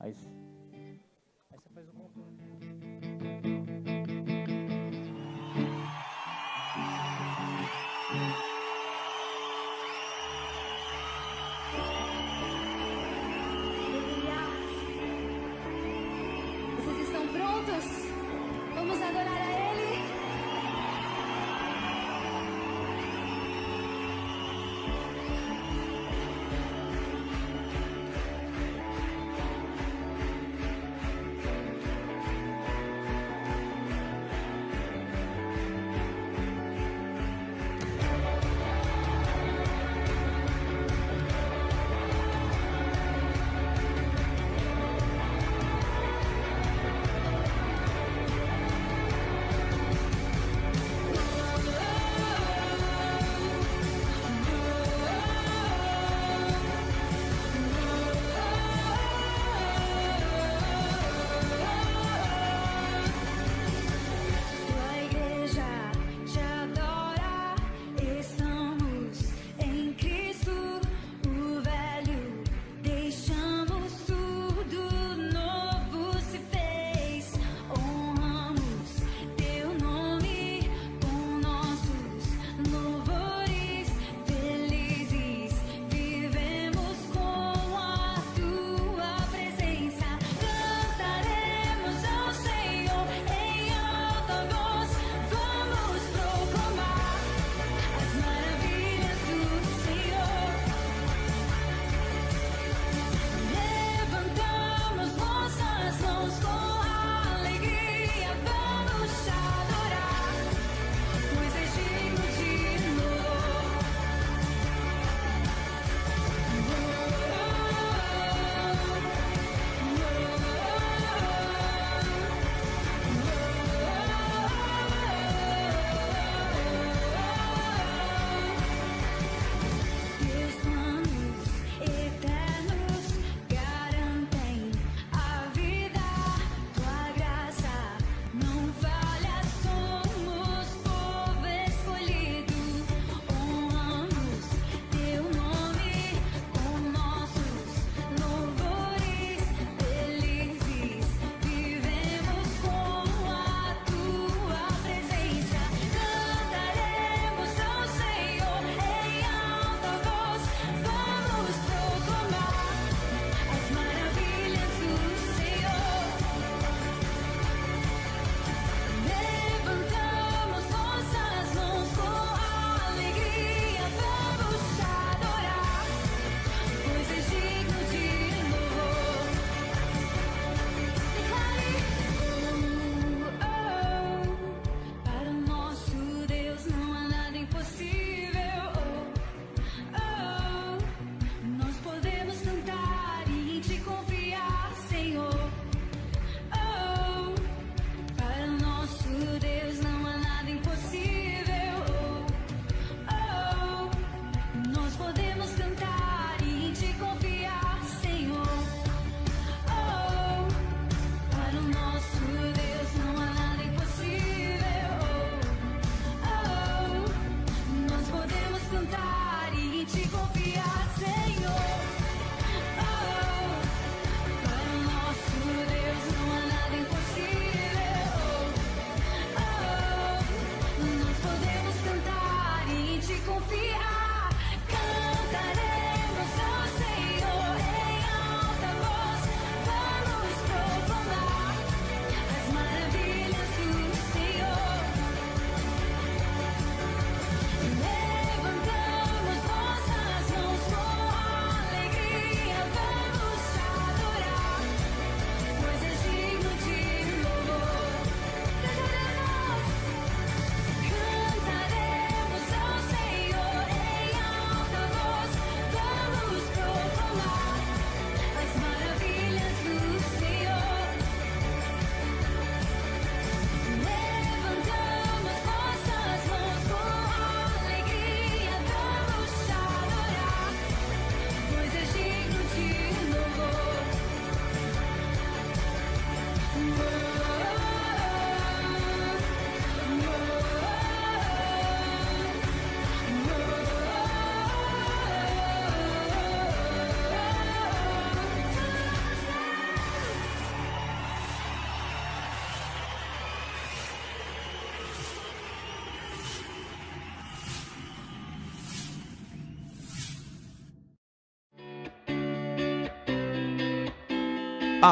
Aí você faz o contorno. Vocês estão prontos? Vamos adorar a Ele?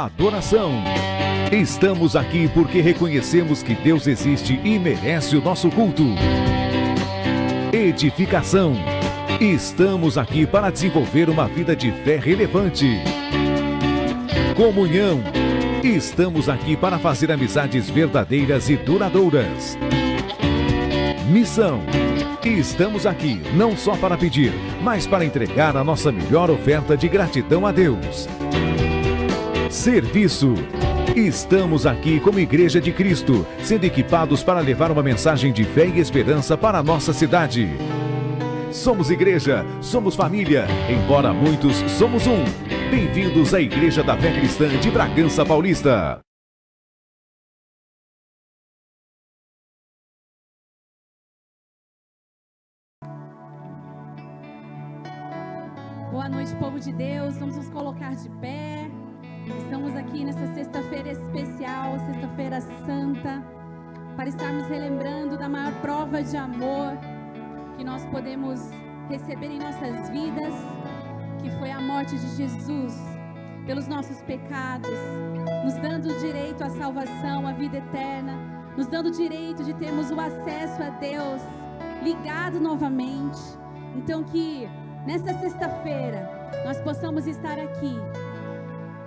adoração. Estamos aqui porque reconhecemos que Deus existe e merece o nosso culto. Edificação. Estamos aqui para desenvolver uma vida de fé relevante. Comunhão. Estamos aqui para fazer amizades verdadeiras e duradouras. Missão. Estamos aqui não só para pedir, mas para entregar a nossa melhor oferta de gratidão a Deus. Serviço. Estamos aqui como Igreja de Cristo, sendo equipados para levar uma mensagem de fé e esperança para a nossa cidade. Somos igreja, somos família, embora muitos somos um. Bem-vindos à Igreja da Fé Cristã de Bragança Paulista. Boa noite, povo de Deus. Vamos nos colocar de pé. Estamos aqui nessa sexta-feira especial, sexta-feira santa, para estarmos relembrando da maior prova de amor que nós podemos receber em nossas vidas, que foi a morte de Jesus pelos nossos pecados, nos dando o direito à salvação, à vida eterna, nos dando o direito de termos o acesso a Deus ligado novamente. Então que nessa sexta-feira nós possamos estar aqui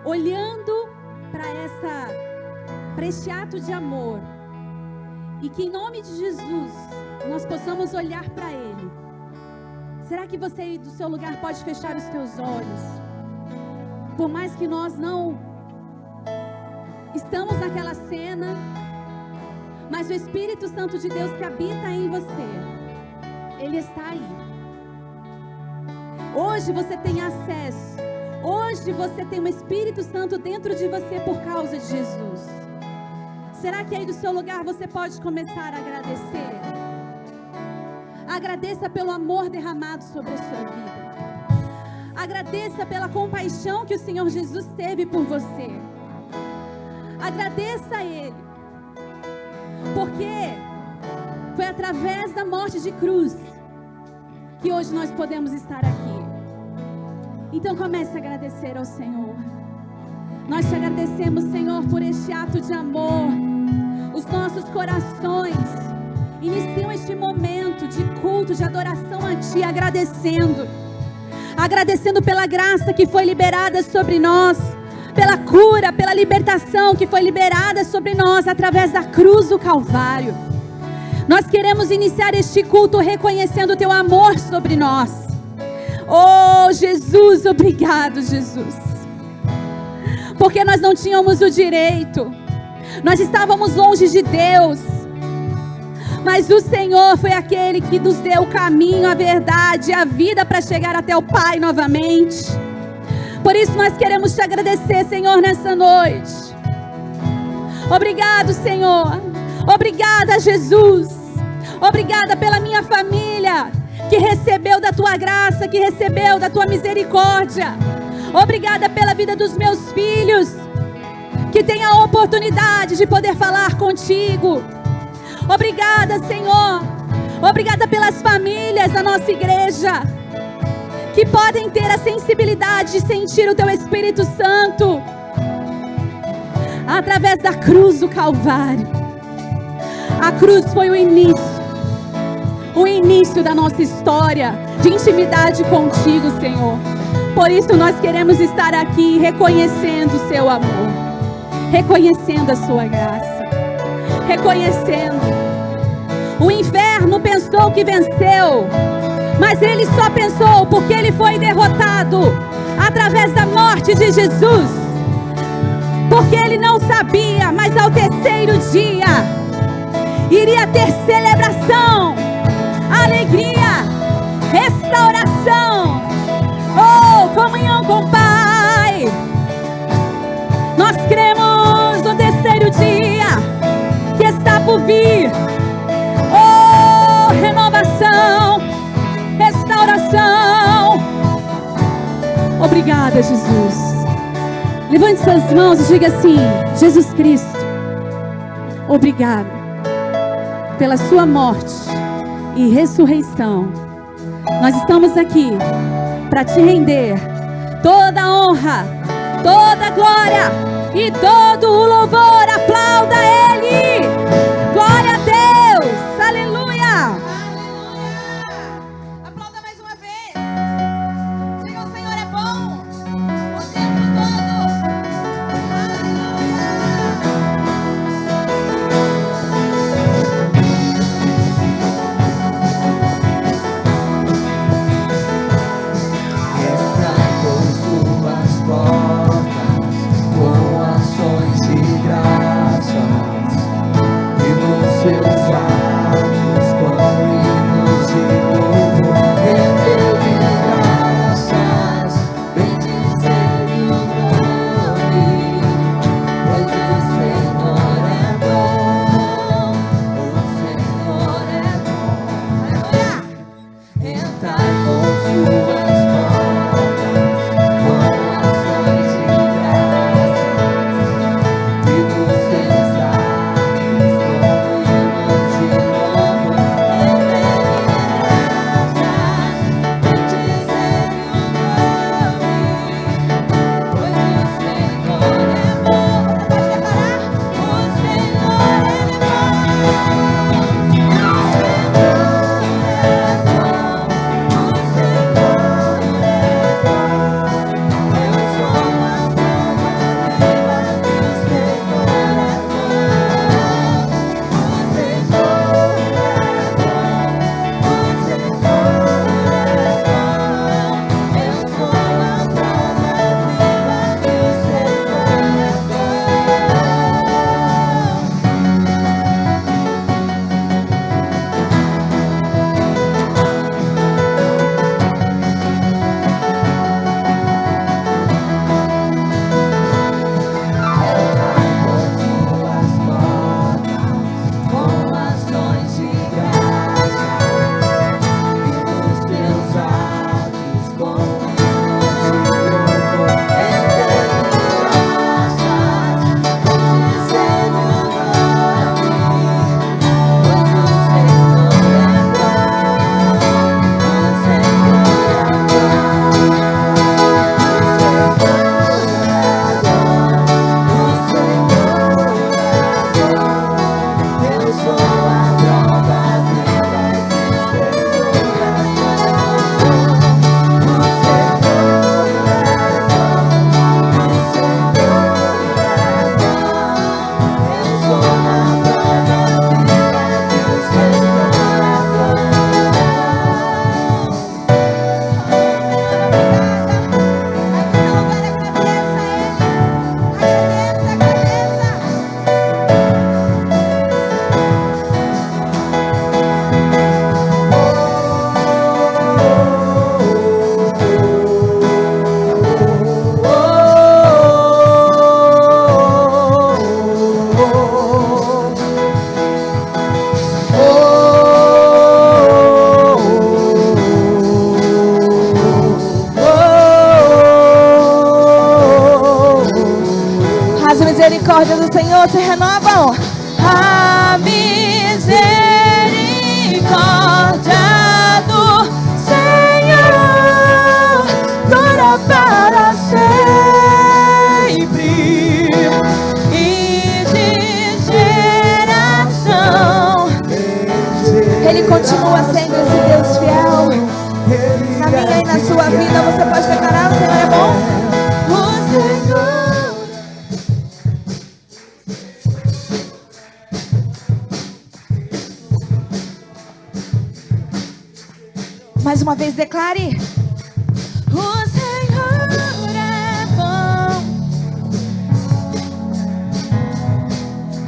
olhando para este ato de amor, e que em nome de Jesus nós possamos olhar para Ele. Será que você aí do seu lugar pode fechar os teus olhos? Por mais que nós não estamos naquela cena, mas o Espírito Santo de Deus que habita em você, Ele está aí. Hoje você tem acesso. Hoje você tem o Espírito Santo dentro de você por causa de Jesus. Será que aí do seu lugar você pode começar a agradecer? Agradeça pelo amor derramado sobre a sua vida. Agradeça pela compaixão que o Senhor Jesus teve por você. Agradeça a Ele, porque foi através da morte de cruz que hoje nós podemos estar aqui. Então comece a agradecer ao Senhor. Nós te agradecemos, Senhor, por este ato de amor. Os nossos corações iniciam este momento de culto, de adoração a Ti, agradecendo pela graça que foi liberada sobre nós, pela cura, pela libertação que foi liberada sobre nós através da cruz do Calvário. Nós queremos iniciar este culto reconhecendo o Teu amor sobre nós. Oh, Jesus, obrigado, Jesus. Porque nós não tínhamos o direito, nós estávamos longe de Deus, mas o Senhor foi aquele que nos deu o caminho, a verdade, a vida para chegar até o Pai novamente. Por isso nós queremos te agradecer, Senhor, nessa noite. Obrigado, Senhor. Obrigada, Jesus. Obrigada pela minha família, que recebeu da Tua graça, que recebeu da Tua misericórdia. Obrigada pela vida dos meus filhos, que tem a oportunidade de poder falar contigo. Obrigada, Senhor. Obrigada pelas famílias da nossa igreja, que podem ter a sensibilidade de sentir o Teu Espírito Santo através da cruz do Calvário. A cruz foi o início da nossa história de intimidade contigo, Senhor. Por isso nós queremos estar aqui reconhecendo o Seu amor, reconhecendo a Sua graça, reconhecendo. O inferno pensou que venceu, mas ele só pensou porque ele foi derrotado através da morte de Jesus. Porque ele não sabia, mas ao terceiro dia iria ter celebração, alegria, restauração, comunhão com o Pai. Nós cremos no terceiro dia que está por vir. Renovação, restauração. Obrigada, Jesus. Levante suas mãos e diga assim: Jesus Cristo, obrigado pela Sua morte e ressurreição. Nós estamos aqui para Te render toda a honra, toda a glória, E todo o louvor, aplauda Ele. Glória a Deus. Aleluia. Aplauda mais uma vez. Diga, o Senhor é bom o tempo todo. Entrai por suas portas com ações de graças e nos seus atos com hinos de louvor. Render graças, bendizer o nome, pois o Senhor é bom, o Senhor é bom. Aleluia! Entrai com suas portas com ações de graças e nos seus atos com hinos de louvor. Render graças, bendizer o nome, pois o Senhor é bom. Você pode declarar: o Senhor é bom, o Senhor é bom. As misericórdias do Senhor se renovam. A misericórdia do Senhor dura para sempre, e de geração. Ele continua sendo esse Deus fiel. Na minha e na sua vida, você pode declarar: o Senhor é bom. O Senhor. Mais uma vez, declare: o Senhor é bom.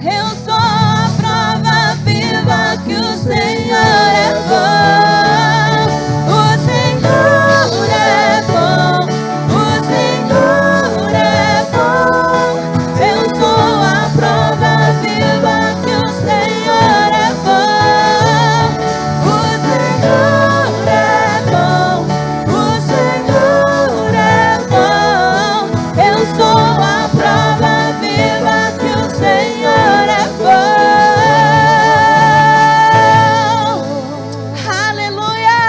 Eu sou a prova viva que o Senhor é bom. O Senhor é bom. O Senhor é bom. Eu sou a prova viva que o Senhor é bom. O Senhor é bom. O Senhor é bom. Eu sou a prova viva que o Senhor é bom. Aleluia!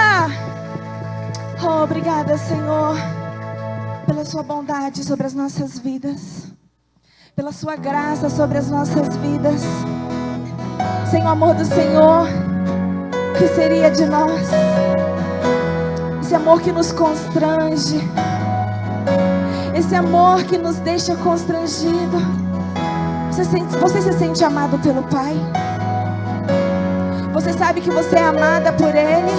Oh, obrigada, Senhor, pela sua bondade sobre as nossas vidas. pela sua graça sobre as nossas vidas. Sem o amor do Senhor, o que seria de nós? Esse amor que nos constrange, esse amor que nos deixa constrangido. Você se sente amado pelo Pai? Você sabe que você é amada por Ele?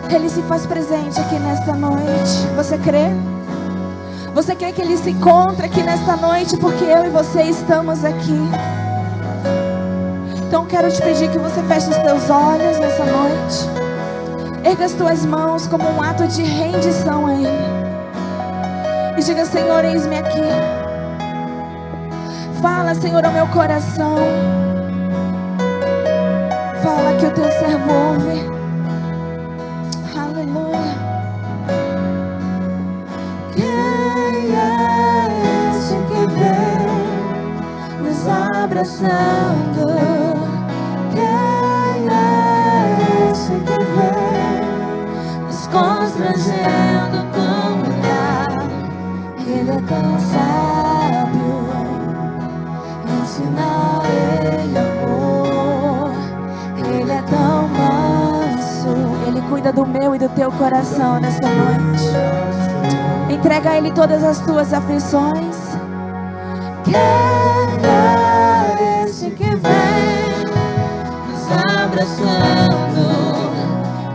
Ele se faz presente aqui nesta noite. Você crê? Você crê que Ele se encontra aqui nesta noite? Porque eu e você estamos aqui. Então quero te pedir que você feche os teus olhos nessa noite. Erga as tuas mãos como um ato de rendição a Ele. E diga: Senhor, eis-me aqui. Fala, Senhor, ao meu coração. Fala que o teu servo ouve. Aleluia. Quem é esse que vem nos abraçando? Quem é esse que vem nos constrangendo com o olhar? Ele é tão sábio, ensina Ele amor. Ele é tão manso, Ele cuida do meu e do teu coração nesta noite. Entrega a Ele todas as tuas aflições. Quem é esse que vem nos abraçando?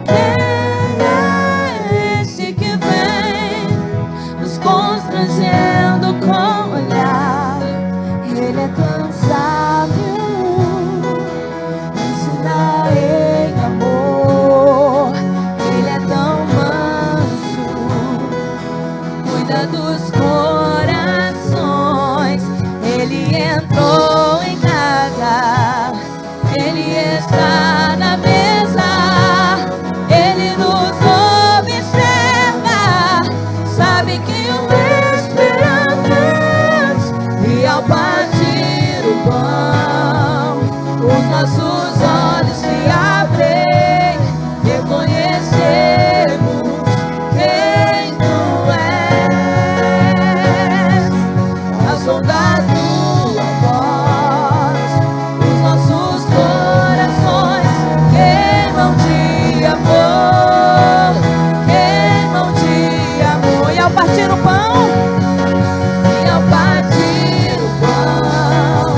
Quem é esse que vem nos constrangendo com o olhar? Ele é tão sábio, ensina em amor. Ele é tão manso, cuida dos corações. Ele entrou em casa, Ele está na mesa, Ele nos observa, sabe que o esperamos. E ao partir o pão, os nossos olhos se abrem, reconhecemos quem Tu és. Ao som da Tua voz, os nossos corações queimam de amor, queimam de amor. E ao partir o pão, e ao partir o pão,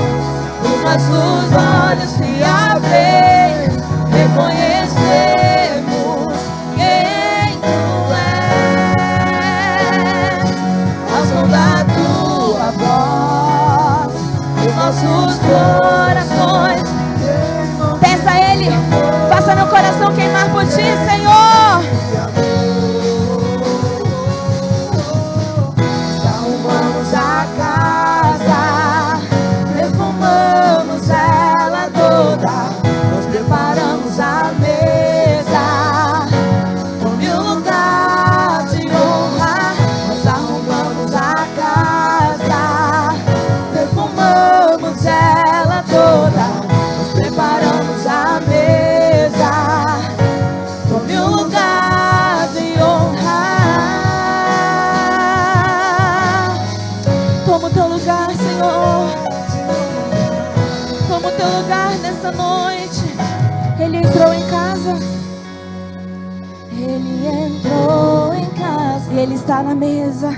os nossos olhos se abrem, reconhecemos quem Tu és. Ao som da Tua voz, os nossos corações. Peça a Ele, faça meu coração queimar por Ti, Senhor. Arrumamos a casa, perfumamos ela toda, nós preparamos a mesa, come um lugar de honra. Nós arrumamos a casa, perfumamos ela toda, nós preparamos a mesa, come um lugar de honra. Toma o teu lugar, Senhor. Toma o teu lugar nessa noite. Ele entrou em casa. Ele entrou em casa. E Ele está na mesa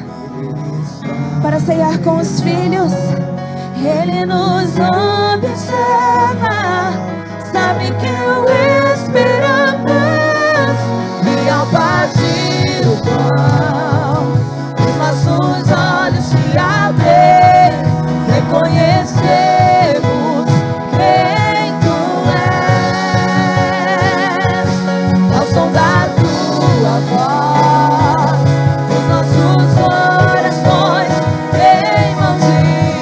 para ceiar com os filhos. Ele nos observa, sabe que o esperamos. E ao partir o pão, os nossos olhos se abrem, reconhecemos quem Tu és. Ao som da Tua voz, os nossos corações queimam de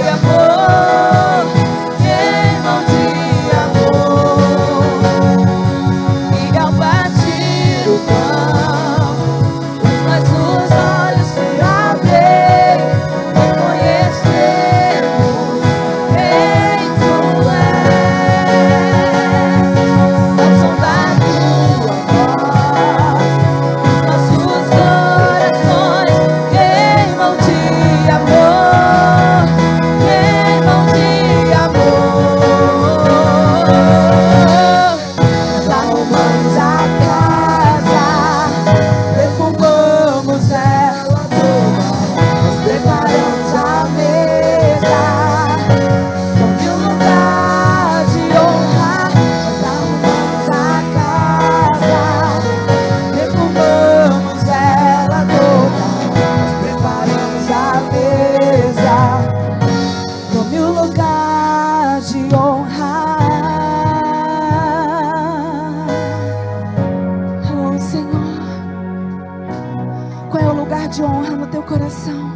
amor, queimam de amor. de honra no teu coração?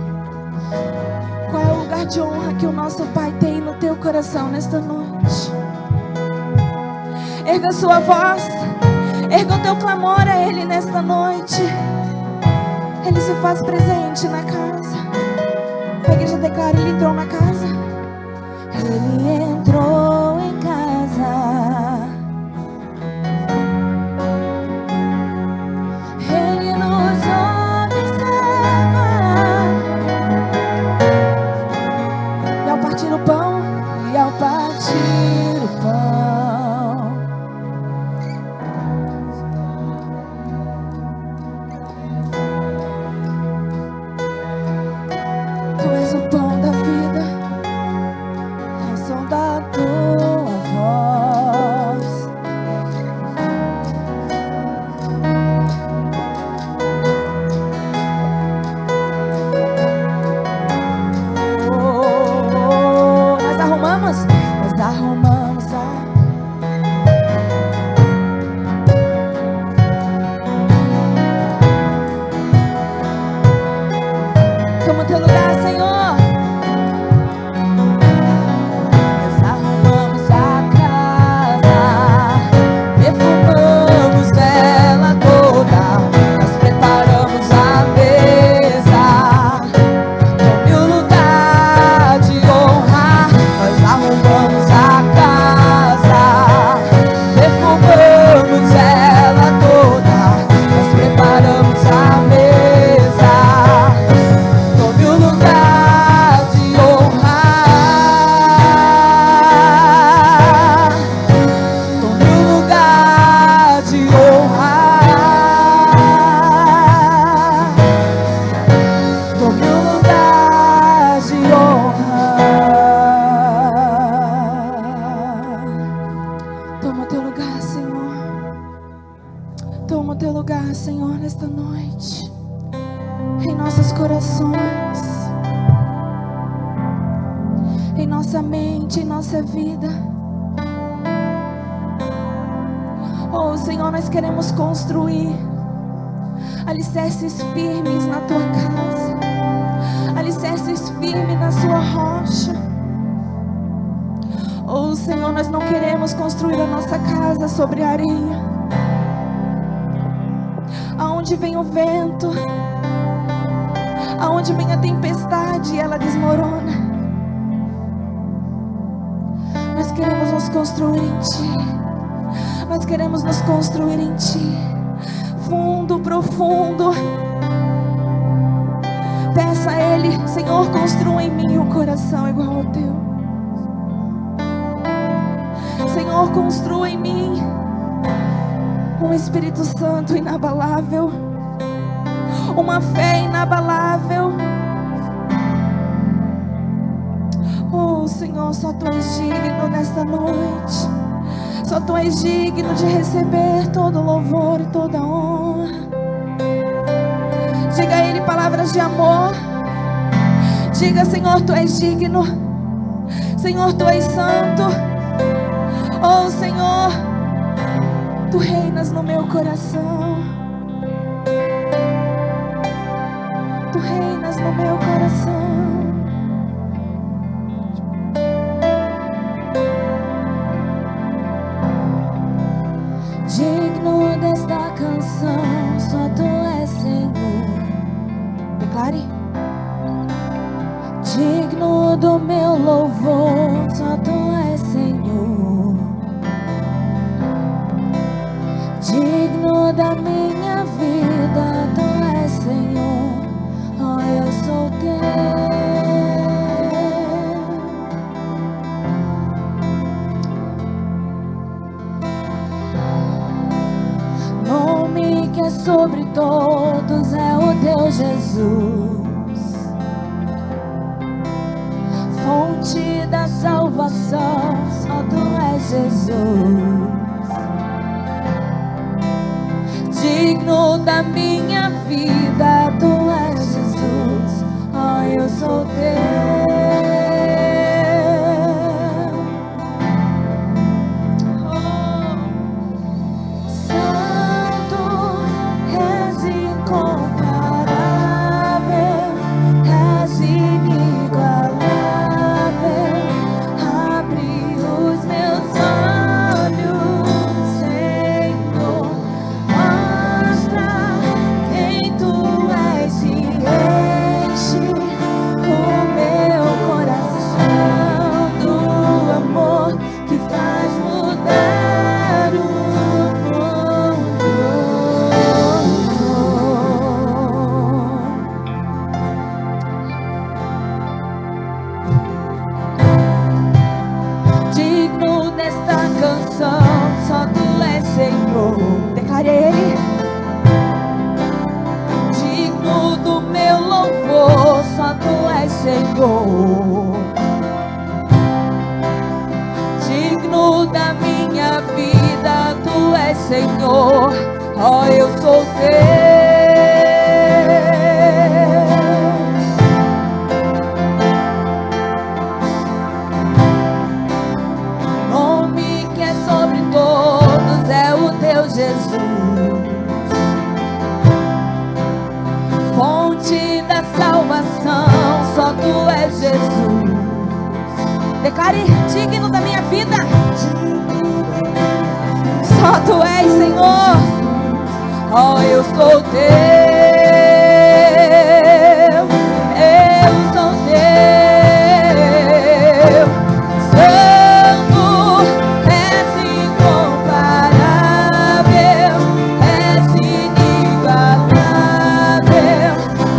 Qual é o lugar de honra que o nosso Pai tem no teu coração nesta noite? Erga a sua voz, erga o teu clamor a Ele nesta noite. Ele se faz presente na casa. A igreja declara: Ele entrou na casa. Ele entrou em casa. Ele nos observa. E ao partir o pão, e ao partir o pão, Tu és o pão da vida, ao som da tua voz. Nós arrumamos a toma o teu lugar, Senhor. Nós arrumamos a casa, perfumamos ela toda, nós preparamos a mesa. Tome o lugar de honra. Nós arrumamos a casa, perfumamos ela toda, nós preparamos a mesa. Tome o lugar de honra. Tome o lugar de honra. Tome o lugar de honra. Toma o teu lugar, Senhor. Toma o teu lugar, Senhor, nesta noite, em nossos corações, em nossa mente, em nossa vida. Oh, Senhor, nós queremos construir alicerces firmes na tua casa, alicerces firmes na sua rocha. Oh, Senhor, nós não queremos construir a nossa casa sobre a areia, aonde vem o vento, aonde vem a tempestade e ela desmorona. Nós queremos nos construir em Ti. Nós queremos nos construir em Ti. Fundo, profundo. Peça a Ele: Senhor, construa em mim um coração igual ao Teu. Senhor, construa em mim um Espírito Santo inabalável, uma fé inabalável. Oh, Senhor, só Tu és digno nesta noite. Só Tu és digno de receber todo louvor e toda honra. Diga a Ele palavras de amor. Diga: Senhor, Tu és digno. Senhor, Tu és santo. Oh, Senhor, Tu reinas no meu coração. Tu reinas no meu coração. Digno desta canção, só Tu és Senhor. Declare. Digno do meu louvor, só Tu és Senhor. Digno da minha vida, Tu és Senhor. Oh, eu sou Teu. Nome que é sobre todos é o Teu Jesus, fonte da salvação, só Tu és Jesus. Digno da minha vida, Tu és Jesus. Oh, eu sou Teu. Oh, Santo és incomparável. sou teu. Nome que é sobre todos é o teu Jesus. Fonte da salvação, só tu és Jesus. Declare: digno da minha vida, só tu és, Senhor. Oh, eu sou teu, eu sou teu. Santo, és incomparável, és inigualável.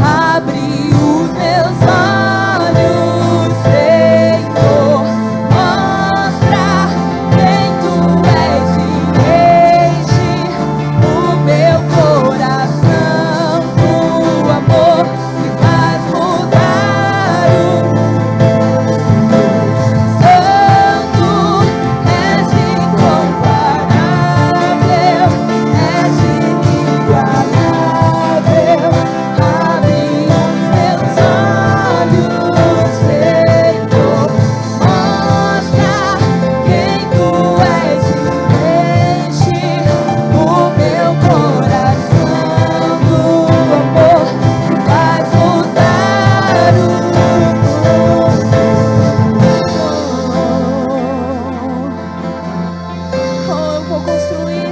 Abre os meus olhos, Senhor, mostra quem tu és e enche o meu coração do amor que faz mudar o Santo, és incomparável, és inigualável. Abre os meus olhos, Senhor, mostra quem tu és e enche o meu coração do amor que faz mudar o mundo. Oh, eu vou construir,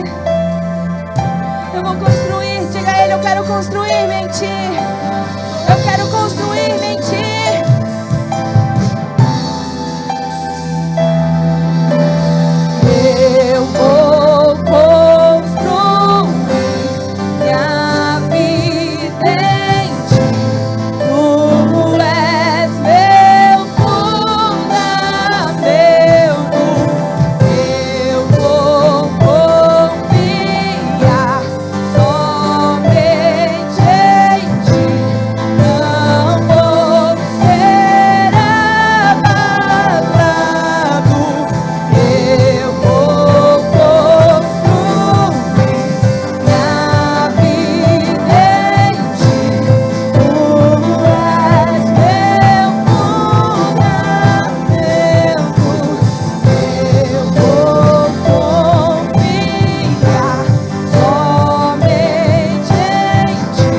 diga a ele: eu quero construir-me em ti, eu quero construir-me em ti. Eu vou construir minha vida em ti. Tu és meu fundamento. Eu vou confiar somente em ti. Não vou ser abalado. Eu vou construir minha vida em ti. Tu és meu fundamento. Eu vou confiar somente em ti.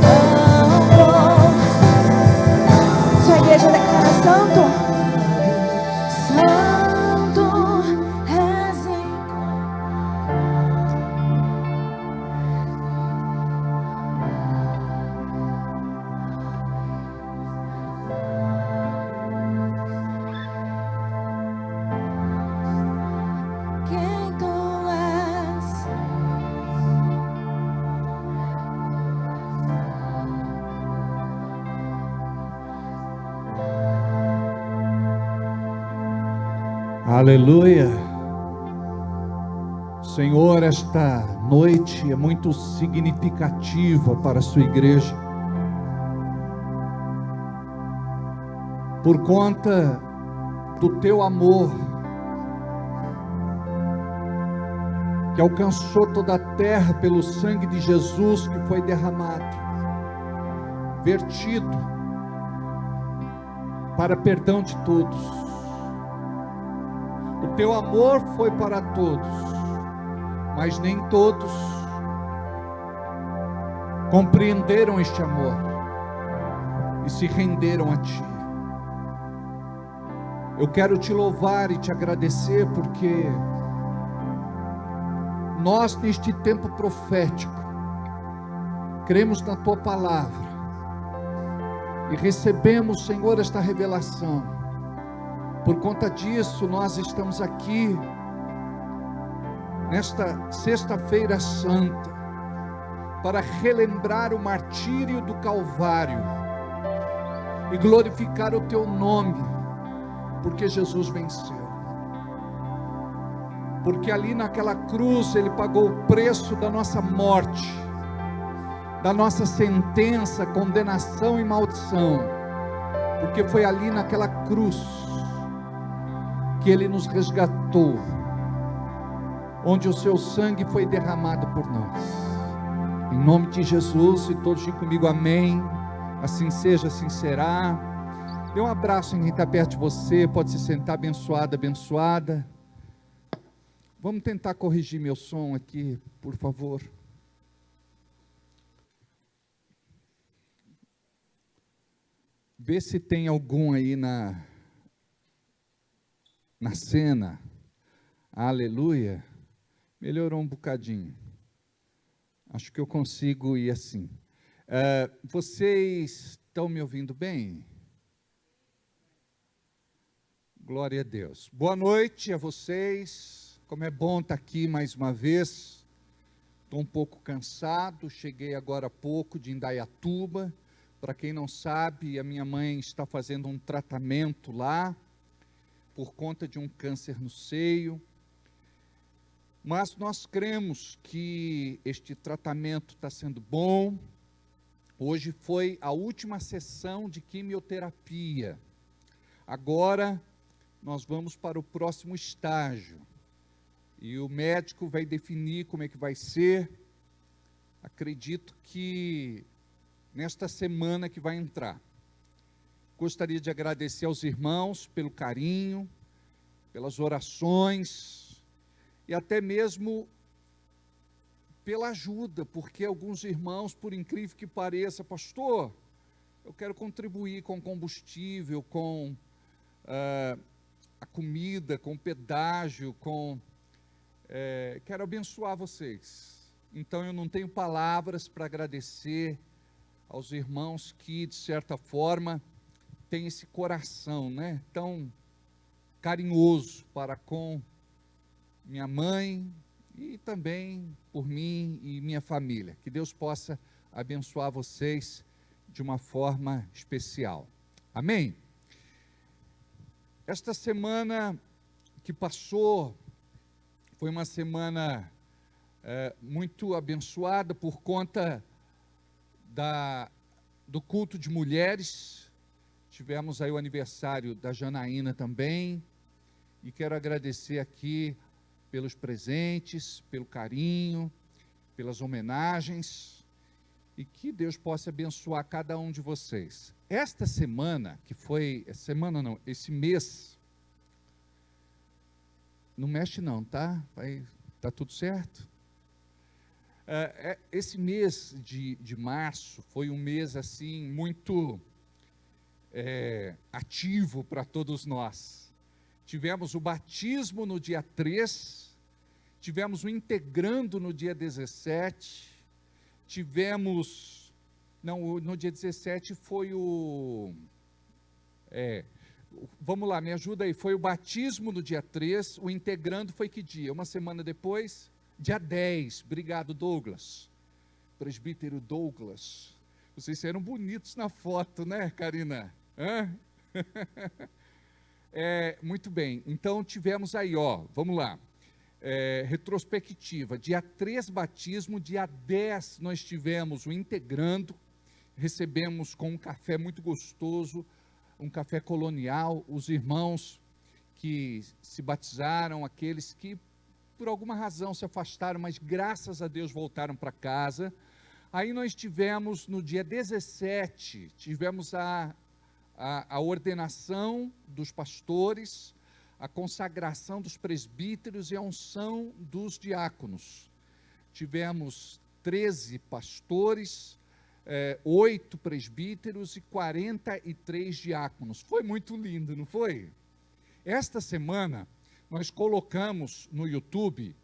Não vou. Sua igreja declara: Santo, Santo és quem tu és. Aleluia. Senhor, esta noite é muito significativa para a sua igreja, por conta do teu amor que alcançou toda a terra pelo sangue de Jesus que foi derramado, vertido para perdão de todos. O teu amor foi para todos, mas nem todos compreenderam este amor e se renderam a ti. Eu quero te louvar e te agradecer, porque nós, neste tempo profético, cremos na tua palavra e recebemos, Senhor, esta revelação. Por conta disso, nós estamos aqui nesta sexta-feira santa para relembrar o martírio do Calvário e glorificar o teu nome, porque Jesus venceu. Porque ali naquela cruz Ele pagou o preço da nossa morte, da nossa sentença, condenação e maldição. Porque foi ali naquela cruz que Ele nos resgatou, onde o seu sangue foi derramado por nós. Em nome de Jesus, e todos digam comigo amém. Assim seja, assim será. Dê um abraço em quem está perto de você, pode se sentar, abençoada, abençoada. Vamos tentar corrigir meu som aqui, por favor. Vê se tem algum aí na cena. Aleluia. Melhorou um bocadinho. Acho que eu consigo ir assim. Vocês estão me ouvindo bem? Glória a Deus. Boa noite a vocês. Como é bom estar aqui mais uma vez. Estou um pouco cansado. Cheguei agora há pouco de Indaiatuba. Para quem não sabe, a minha mãe está fazendo um tratamento lá por conta de um câncer no seio. Mas nós cremos que este tratamento está sendo bom. Hoje foi a última sessão de quimioterapia. Agora nós vamos para o próximo estágio. E o médico vai definir como é que vai ser. Acredito que nesta semana que vai entrar. Gostaria de agradecer aos irmãos pelo carinho, pelas orações e até mesmo pela ajuda, porque alguns irmãos, por incrível que pareça, pastor, eu quero contribuir com combustível, com a comida, com pedágio, quero abençoar vocês. Então eu não tenho palavras para agradecer aos irmãos que, de certa forma, têm esse coração, né, tão carinhoso para com minha mãe e também por mim e minha família. Que Deus possa abençoar vocês de uma forma especial. Amém? Esta semana que passou foi uma semana muito abençoada por conta do culto de mulheres. Tivemos aí o aniversário da Janaína também, e quero agradecer aqui pelos presentes, pelo carinho, pelas homenagens, e que Deus possa abençoar cada um de vocês. Esta semana, esse mês, não mexe não, tá? Tá tudo certo? Esse mês de março foi um mês assim muito ativo para todos nós. Tivemos o batismo no dia 3, tivemos o integrando no dia 17, no dia 17 foi vamos lá, me ajuda aí, foi o batismo no dia 3, o integrando foi que dia? Uma semana depois? Dia 10, obrigado Douglas, presbítero Douglas, vocês eram bonitos na foto, né, Karina? Muito bem, então tivemos aí, vamos lá, retrospectiva, dia 3 batismo, dia 10 nós tivemos o integrando, recebemos com um café muito gostoso, um café colonial, os irmãos que se batizaram, aqueles que por alguma razão se afastaram, mas graças a Deus voltaram para casa. Aí nós tivemos no dia 17, tivemos a ordenação dos pastores, a consagração dos presbíteros e a unção dos diáconos. Tivemos 13 pastores, 8 presbíteros e 43 diáconos. Foi muito lindo, não foi? Esta semana nós colocamos no YouTube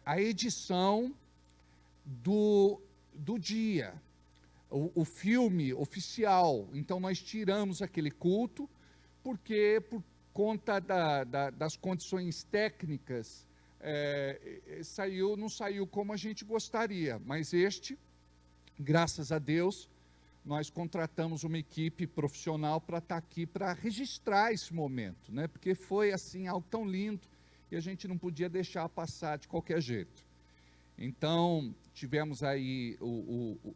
a edição do dia, o filme oficial. Então nós tiramos aquele culto, porque por conta das condições técnicas, não saiu como a gente gostaria, mas graças a Deus, nós contratamos uma equipe profissional para estar aqui, para registrar esse momento, né? Porque foi assim, algo tão lindo, e a gente não podia deixar passar de qualquer jeito. Então, tivemos aí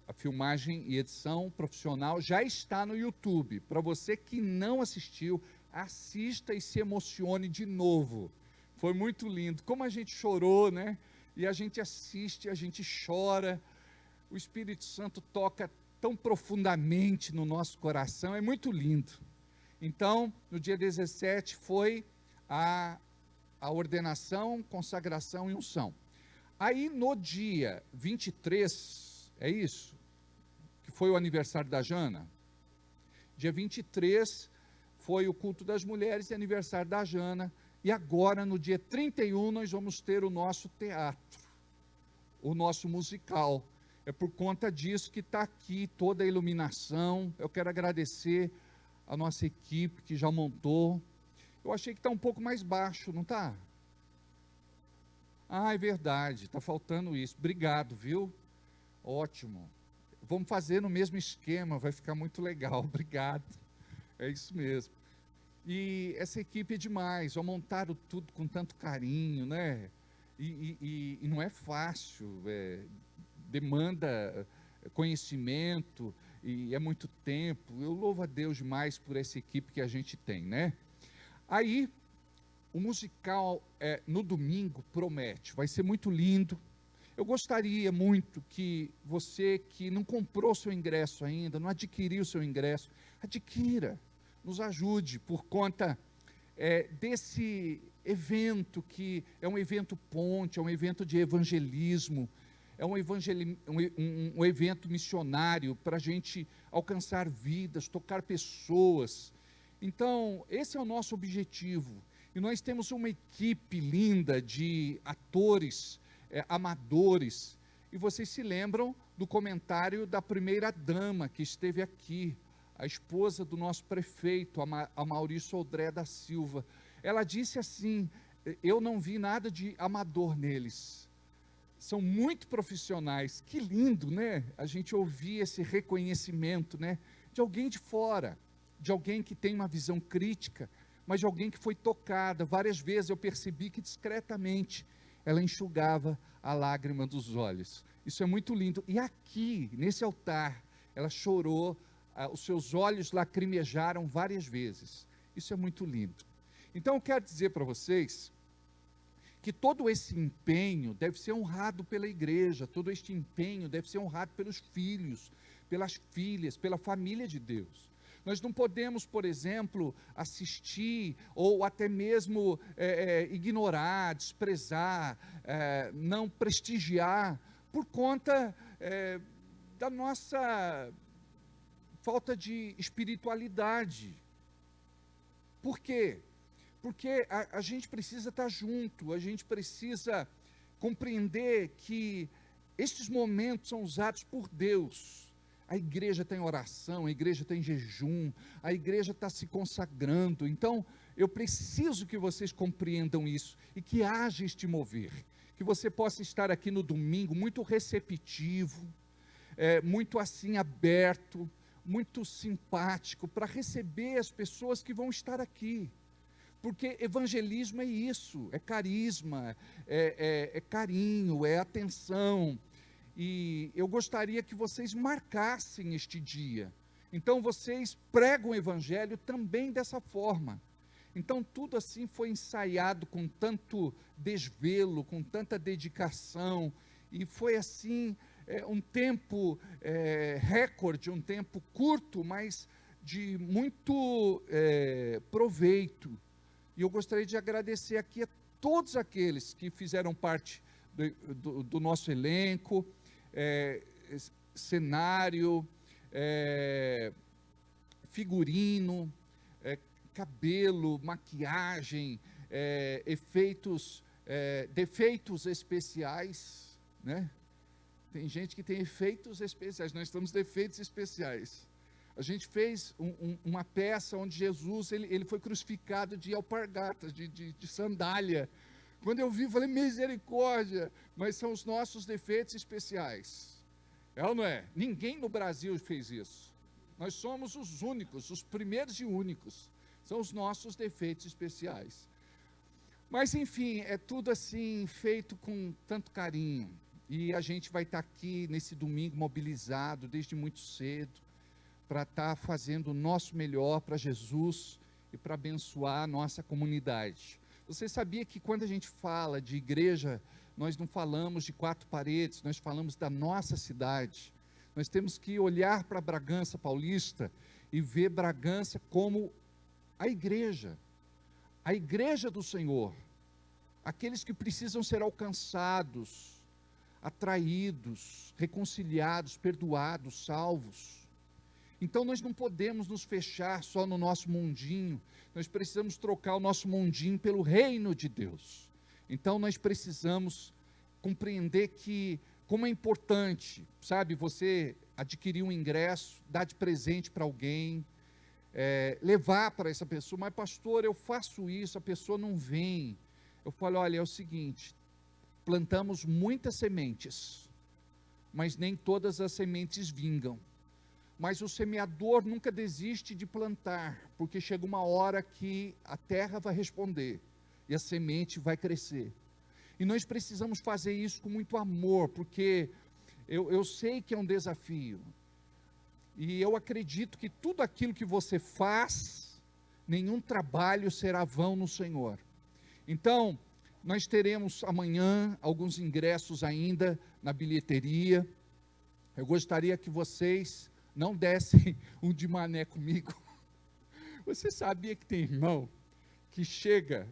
a filmagem e edição profissional, já está no YouTube. Para você que não assistiu, assista e se emocione de novo. Foi muito lindo, como a gente chorou, né? E a gente assiste, a gente chora. o Espírito Santo toca tão profundamente no nosso coração, é muito lindo. Então, no dia 17 foi a ordenação, consagração e unção. Aí no dia 23, é isso? Que foi o aniversário da Jana? Dia 23 foi o culto das mulheres e aniversário da Jana. E agora, no dia 31, nós vamos ter o nosso teatro, o nosso musical. É por conta disso que está aqui toda a iluminação. Eu quero agradecer a nossa equipe que já montou. Eu achei que está um pouco mais baixo, não está? Ah, é verdade, está faltando isso. Obrigado, viu? Ótimo. Vamos fazer no mesmo esquema, vai ficar muito legal. Obrigado. É isso mesmo. E essa equipe é demais, ó, montaram tudo com tanto carinho, né? E não é fácil, demanda conhecimento e é muito tempo. Eu louvo a Deus demais por essa equipe que a gente tem, né? Aí, o musical no domingo promete, vai ser muito lindo. Eu gostaria muito que você que não comprou seu ingresso ainda, não adquiriu seu ingresso, adquira, nos ajude por conta desse evento que é um evento ponte, é um evento de evangelismo, é um evento missionário para a gente alcançar vidas, tocar pessoas. Então, esse é o nosso objetivo. E nós temos uma equipe linda de atores, amadores. E vocês se lembram do comentário da primeira dama que esteve aqui, a esposa do nosso prefeito, a Maurício Odré da Silva. Ela disse assim: eu não vi nada de amador neles. São muito profissionais. Que lindo, né? A gente ouvir esse reconhecimento, né? De alguém de fora, de alguém que tem uma visão crítica, mas de alguém que foi tocada. Várias vezes eu percebi que discretamente ela enxugava a lágrima dos olhos. Isso é muito lindo. E aqui, nesse altar, ela chorou, os seus olhos lacrimejaram várias vezes. Isso é muito lindo. Então eu quero dizer para vocês que todo esse empenho deve ser honrado pela igreja, todo este empenho deve ser honrado pelos filhos, pelas filhas, pela família de Deus. Nós não podemos, por exemplo, assistir ou até mesmo ignorar, desprezar, não prestigiar por conta da nossa falta de espiritualidade. Por quê? Porque a gente precisa estar junto, a gente precisa compreender que estes momentos são usados por Deus. A igreja está em oração, a igreja está em jejum, a igreja está se consagrando. Então, eu preciso que vocês compreendam isso e que haja este mover. Que você possa estar aqui no domingo muito receptivo, muito assim aberto, muito simpático para receber as pessoas que vão estar aqui. Porque evangelismo é isso, é carisma, é carinho, é atenção. E eu gostaria que vocês marcassem este dia. Então vocês pregam o evangelho também dessa forma. Então tudo assim foi ensaiado com tanto desvelo, com tanta dedicação. E foi assim um tempo recorde, um tempo curto, mas de muito proveito. E eu gostaria de agradecer aqui a todos aqueles que fizeram parte do nosso elenco, cenário, figurino, cabelo, maquiagem, defeitos especiais, né? Tem gente que tem efeitos especiais, nós temos defeitos especiais. A gente fez uma peça onde Jesus ele foi crucificado de alpargatas, de sandália. Quando eu vi, eu falei, misericórdia, mas são os nossos defeitos especiais. É ou não é? Ninguém no Brasil fez isso. Nós somos os únicos, os primeiros e únicos. São os nossos defeitos especiais. Mas enfim, é tudo assim, feito com tanto carinho. E a gente vai estar aqui nesse domingo mobilizado desde muito cedo, para estar fazendo o nosso melhor para Jesus e para abençoar a nossa comunidade. Você sabia que quando a gente fala de igreja nós não falamos de 4 paredes, nós falamos da nossa cidade. Nós temos que olhar para Bragança Paulista e ver Bragança como a igreja do Senhor, aqueles que precisam ser alcançados, atraídos, reconciliados, perdoados, salvos. Então nós não podemos nos fechar só no nosso mundinho, nós precisamos trocar o nosso mundinho pelo reino de Deus. Então nós precisamos compreender que, como é importante, sabe, você adquirir um ingresso, dar de presente para alguém, levar para essa pessoa, mas pastor, eu faço isso, a pessoa não vem. Eu falo, olha, é o seguinte, plantamos muitas sementes, mas nem todas as sementes vingam. Mas o semeador nunca desiste de plantar, porque chega uma hora que a terra vai responder, e a semente vai crescer. E nós precisamos fazer isso com muito amor, porque eu sei que é um desafio, e eu acredito que tudo aquilo que você faz, nenhum trabalho será vão no Senhor. Então, nós teremos amanhã alguns ingressos ainda na bilheteria. Eu gostaria que vocês não dessem um de mané comigo. Você sabia que tem irmão que chega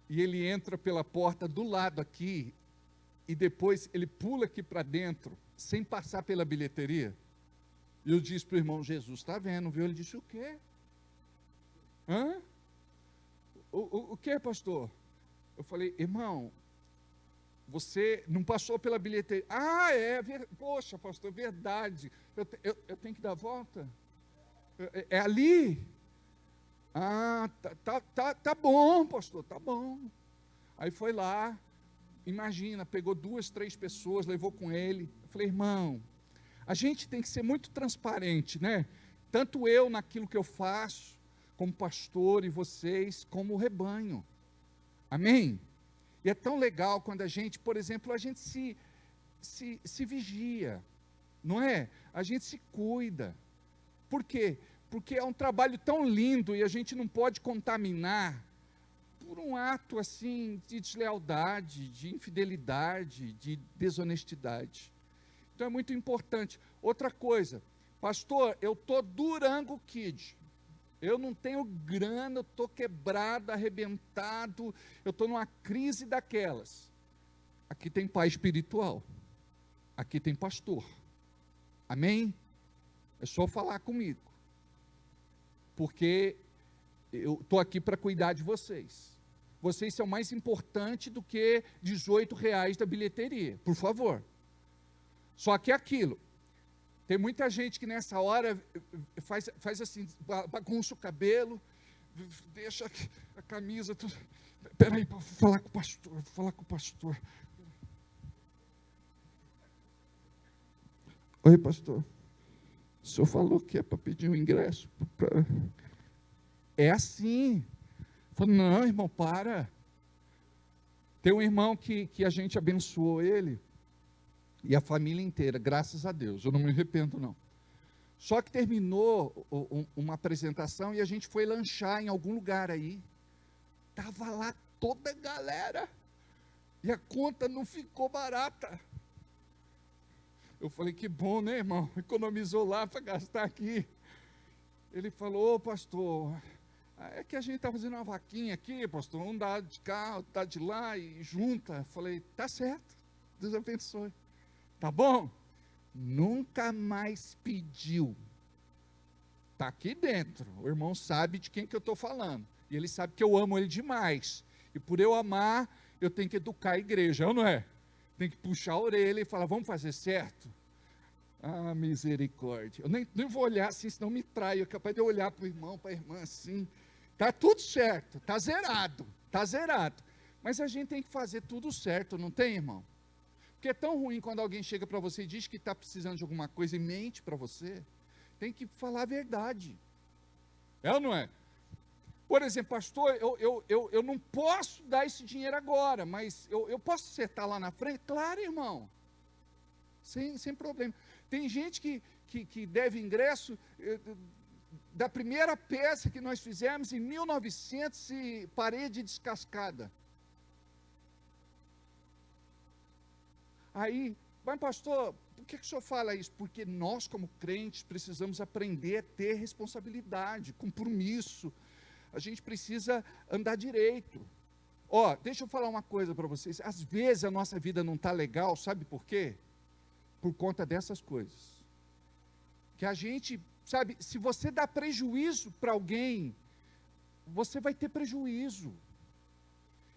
e ele entra pela porta do lado aqui e depois ele pula aqui para dentro, sem passar pela bilheteria? E eu disse para o irmão, Jesus, está vendo, viu? Ele disse, o quê? Hã? O que, pastor? Eu falei, irmão, você não passou pela bilheteria. Ah, poxa, pastor, verdade. Eu tenho que dar a volta? É ali? Ah, tá bom, pastor, tá bom. Aí foi lá, imagina, pegou 2, 3 pessoas, levou com ele. Eu falei, irmão, a gente tem que ser muito transparente, né? Tanto eu naquilo que eu faço, como pastor, e vocês, como o rebanho. Amém? E é tão legal quando a gente, por exemplo, a gente se vigia, não é? A gente se cuida. Por quê? Porque é um trabalho tão lindo e a gente não pode contaminar por um ato assim de deslealdade, de infidelidade, de desonestidade. Então é muito importante. Outra coisa, pastor, eu estou Durango Kid. Eu não tenho grana, eu estou quebrado, arrebentado, eu estou numa crise daquelas. Aqui tem pai espiritual, aqui tem pastor. Amém? É só falar comigo, porque eu estou aqui para cuidar de vocês. Vocês são mais importantes do que R$18 da bilheteria, por favor. Só que é aquilo. Tem muita gente que nessa hora faz assim, bagunça o cabelo, deixa a camisa, tudo. Espera aí, vou falar com o pastor, Oi, pastor, o senhor falou que é para pedir um ingresso? É assim. Falei, não, irmão, para. Tem um irmão que a gente abençoou ele, e a família inteira, graças a Deus, eu não me arrependo não. Só que terminou uma apresentação e a gente foi lanchar em algum lugar aí. Estava lá toda a galera. E a conta não ficou barata. Eu falei, que bom, né, irmão? Economizou lá para gastar aqui. Ele falou, ô pastor, é que a gente está fazendo uma vaquinha aqui, pastor. Um dá de cá, outro dá de lá e junta. Eu falei, tá certo, Deus abençoe. Tá bom? Nunca mais pediu. Está aqui dentro. O irmão sabe de quem que eu estou falando. E ele sabe que eu amo ele demais. E por eu amar, eu tenho que educar a igreja, não é? Tem que puxar a orelha e falar, vamos fazer certo? Ah, misericórdia. Eu nem vou olhar assim, senão me traio. É capaz de eu olhar para o irmão, para a irmã assim. Está tudo certo, está zerado, está zerado. Mas a gente tem que fazer tudo certo, não tem, irmão? Porque é tão ruim quando alguém chega para você e diz que está precisando de alguma coisa e mente para você. Tem que falar a verdade. É ou não é? Por exemplo, pastor, eu não posso dar esse dinheiro agora, mas eu posso acertar lá na frente? Claro, irmão. Sem problema. Tem gente que deve ingresso da primeira peça que nós fizemos em 1900 e parede descascada. Aí, mas pastor, por que o senhor fala isso? Porque nós, como crentes, precisamos aprender a ter responsabilidade, compromisso. A gente precisa andar direito. Ó, deixa eu falar uma coisa para vocês. Às vezes a nossa vida não está legal, sabe por quê? Por conta dessas coisas. Que a gente, sabe, se você dá prejuízo para alguém, você vai ter prejuízo.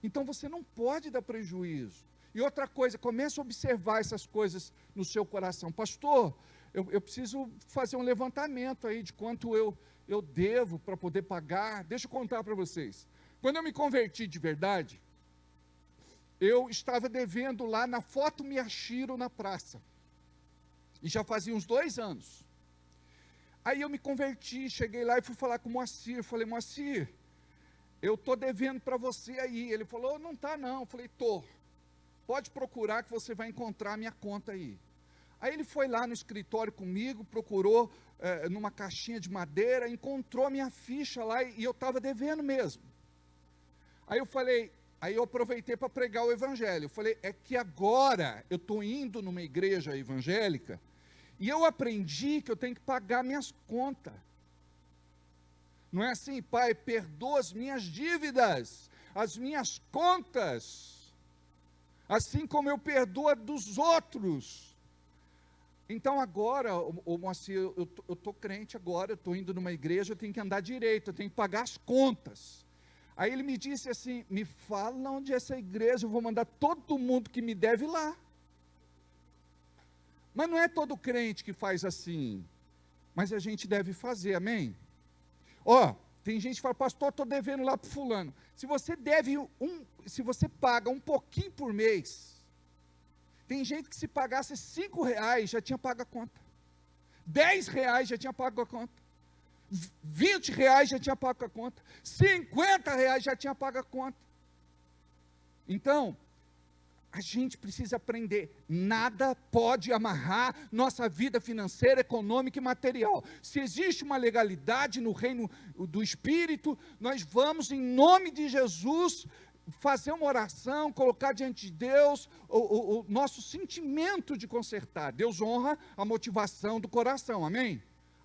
Então você não pode dar prejuízo. E outra coisa, comece a observar essas coisas no seu coração. Pastor, eu preciso fazer um levantamento aí de quanto eu devo para poder pagar. Deixa eu contar para vocês. Quando eu me converti de verdade, eu estava devendo lá na Foto Miyashiro na praça. E já fazia uns 2 anos. Aí eu me converti, cheguei lá e fui falar com o Moacir. Falei, Moacir, eu estou devendo para você aí. Ele falou, não está não. Eu falei, estou. Pode procurar que você vai encontrar a minha conta aí. Aí ele foi lá no escritório comigo, procurou numa caixinha de madeira, encontrou a minha ficha lá e eu estava devendo mesmo. Aí eu aproveitei para pregar o evangelho. Eu falei, é que agora eu estou indo numa igreja evangélica e eu aprendi que eu tenho que pagar minhas contas. Não é assim, Pai, perdoa as minhas dívidas, as minhas contas, assim como eu perdoo a dos outros. Então agora, Moacir, eu estou crente agora, eu estou indo numa igreja, eu tenho que andar direito, eu tenho que pagar as contas. Aí ele me disse assim, me fala onde é essa igreja, eu vou mandar todo mundo que me deve lá. Mas não é todo crente que faz assim, mas a gente deve fazer, amém? Ó, tem gente que fala, pastor, estou devendo lá para fulano. Se você paga um pouquinho por mês, tem gente que se pagasse R$5 já tinha pago a conta. R$10 já tinha pago a conta. R$20 já tinha pago a conta. R$50 já tinha pago a conta. Então, a gente precisa aprender, nada pode amarrar nossa vida financeira, econômica e material. Se existe uma legalidade no reino do Espírito, nós vamos, em nome de Jesus, fazer uma oração, colocar diante de Deus o nosso sentimento de consertar. Deus honra a motivação do coração, amém?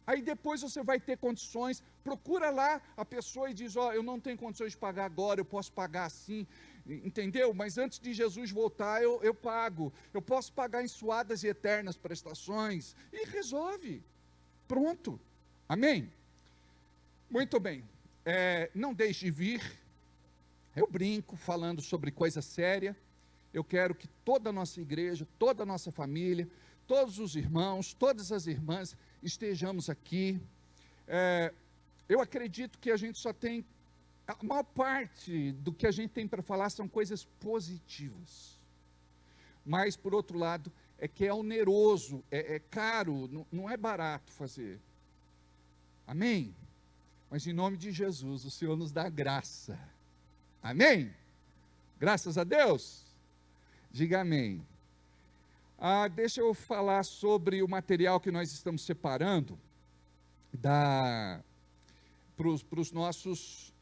Aí depois você vai ter condições, procura lá a pessoa e diz, eu não tenho condições de pagar agora, eu posso pagar assim, entendeu? Mas antes de Jesus voltar, eu pago, eu posso pagar em suadas e eternas prestações, e resolve, pronto, amém? Muito bem, não deixe de vir, eu brinco falando sobre coisa séria, eu quero que toda a nossa igreja, toda a nossa família, todos os irmãos, todas as irmãs, estejamos aqui. Eu acredito que a gente só tem, a maior parte do que a gente tem para falar são coisas positivas. Mas, por outro lado, é que é oneroso, é caro, não é barato fazer. Amém? Mas em nome de Jesus, o Senhor nos dá graça. Amém? Graças a Deus? Diga amém. Deixa eu falar sobre o material que nós estamos separando para os nossos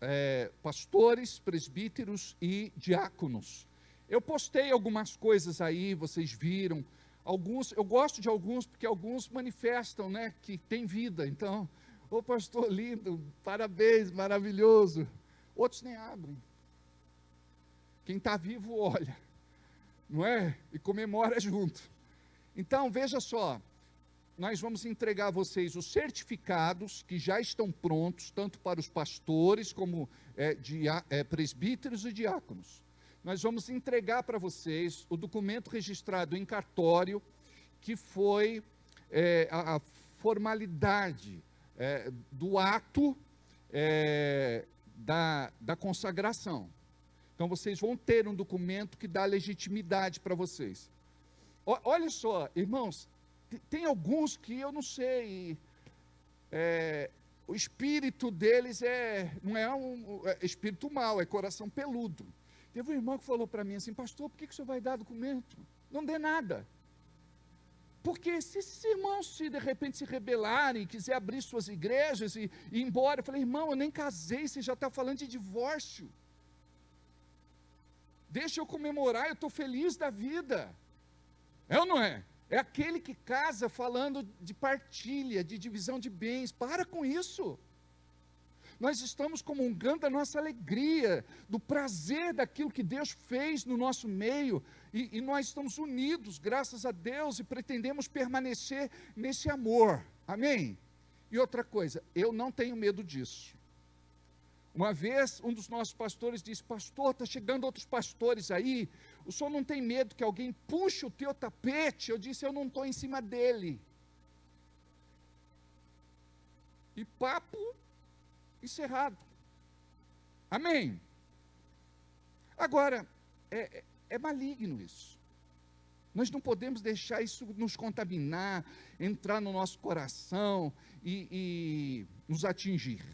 pastores, presbíteros e diáconos. Eu postei algumas coisas aí, vocês viram. Alguns, eu gosto de alguns, porque alguns manifestam, né, que tem vida. Então, pastor lindo, parabéns, maravilhoso. Outros nem abrem. Quem está vivo olha, não é? E comemora junto. Então, veja só, nós vamos entregar a vocês os certificados que já estão prontos, tanto para os pastores como presbíteros e diáconos. Nós vamos entregar para vocês o documento registrado em cartório, que foi a formalidade do ato da consagração. Então, vocês vão ter um documento que dá legitimidade para vocês. Olha só, irmãos, tem alguns que eu não sei, o espírito deles não é espírito mau, é coração peludo. Teve um irmão que falou para mim assim, pastor, por que o senhor vai dar documento? Não dê nada. Porque se esses irmãos, de repente se rebelarem, quiser abrir suas igrejas e ir embora, eu falei, irmão, eu nem casei, você já está falando de divórcio. Deixa eu comemorar, eu estou feliz da vida. É ou não é? É aquele que casa falando de partilha, de divisão de bens. Para com isso. Nós estamos comungando da nossa alegria, do prazer daquilo que Deus fez no nosso meio, e nós estamos unidos, graças a Deus, e pretendemos permanecer nesse amor. Amém? E outra coisa, eu não tenho medo disso. Uma vez, um dos nossos pastores disse: pastor, está chegando outros pastores aí, o senhor não tem medo que alguém puxe o teu tapete? Eu disse: eu não estou em cima dele. E papo encerrado. Amém? Agora, é maligno isso. Nós não podemos deixar isso nos contaminar, entrar no nosso coração e nos atingir.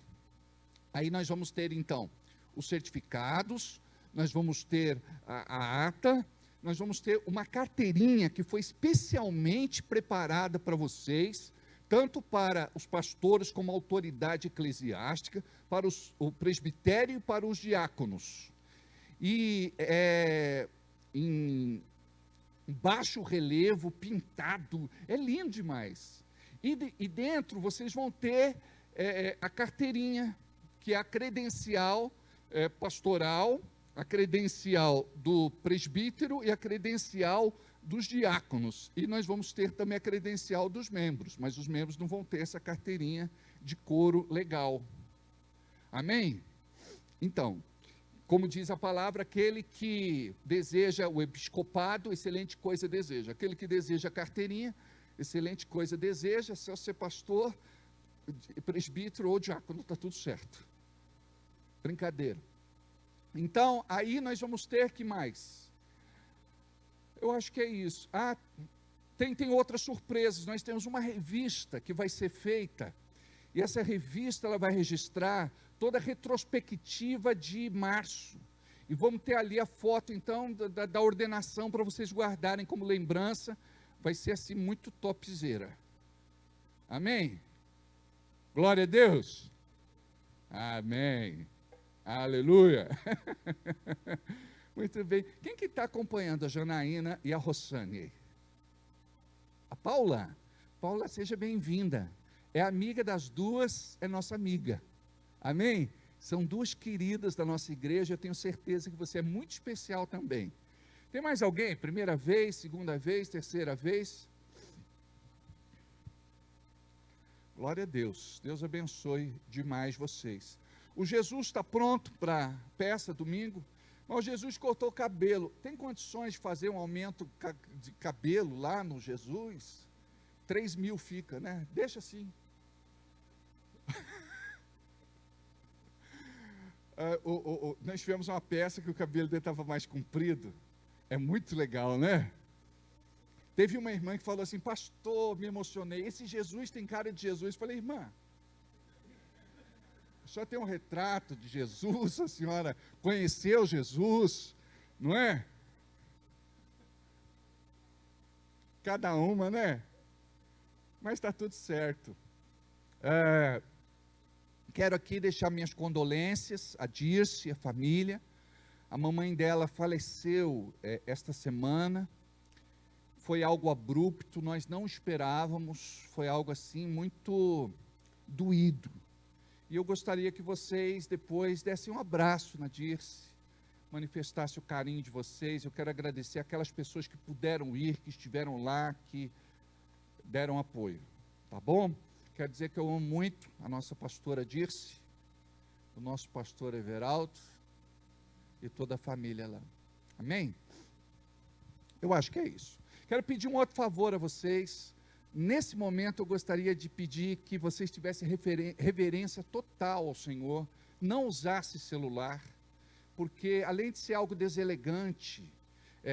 Aí nós vamos ter então os certificados, nós vamos ter a ata, nós vamos ter uma carteirinha que foi especialmente preparada para vocês, tanto para os pastores como a autoridade eclesiástica, para o presbitério e para os diáconos. E em baixo relevo, pintado, é lindo demais. E dentro vocês vão ter a carteirinha, que é a credencial pastoral, a credencial do presbítero e a credencial dos diáconos. E nós vamos ter também a credencial dos membros, mas os membros não vão ter essa carteirinha de couro legal. Amém? Então, como diz a palavra, aquele que deseja o episcopado, excelente coisa deseja. Aquele que deseja a carteirinha, excelente coisa deseja. Se você ser pastor, presbítero ou diácono, está tudo certo. Brincadeira. Então, aí nós vamos ter que mais? Eu acho que é isso. Tem outras surpresas. Nós temos uma revista que vai ser feita, e essa revista ela vai registrar toda a retrospectiva de março. E vamos ter ali a foto, então, da ordenação para vocês guardarem como lembrança. Vai ser assim, muito topzera. Amém? Glória a Deus. Amém. Aleluia. Muito bem. Quem que está acompanhando a Janaína e a Rossane? A Paula. Paula, seja bem-vinda. É amiga das duas, é nossa amiga. Amém? São duas queridas da nossa igreja, eu tenho certeza que você é muito especial também. Tem mais alguém? Primeira vez, segunda vez, terceira vez? Glória a Deus. Deus abençoe demais vocês. O Jesus está pronto para a peça domingo, mas o Jesus cortou o cabelo. Tem condições de fazer um aumento de cabelo lá no Jesus? 3.000 fica, né? Deixa assim. Nós tivemos uma peça que o cabelo dele estava mais comprido. É muito legal, né? Teve uma irmã que falou assim: pastor, me emocionei, esse Jesus tem cara de Jesus. Eu falei: irmã, só tem um retrato de Jesus, a senhora conheceu Jesus, não é? Cada uma, né? Mas está tudo certo. Quero aqui deixar minhas condolências a Dirce, a família. A mamãe dela faleceu esta semana. Foi algo abrupto, nós não esperávamos, foi algo assim muito doído. E eu gostaria que vocês depois dessem um abraço na Dirce, manifestassem o carinho de vocês. Eu quero agradecer aquelas pessoas que puderam ir, que estiveram lá, que deram apoio, tá bom? Quero dizer que eu amo muito a nossa pastora Dirce, o nosso pastor Everaldo e toda a família lá. Amém? Eu acho que é isso. Quero pedir um outro favor a vocês. Nesse momento eu gostaria de pedir que vocês tivessem reverência total ao Senhor, não usasse celular, porque além de ser algo deselegante,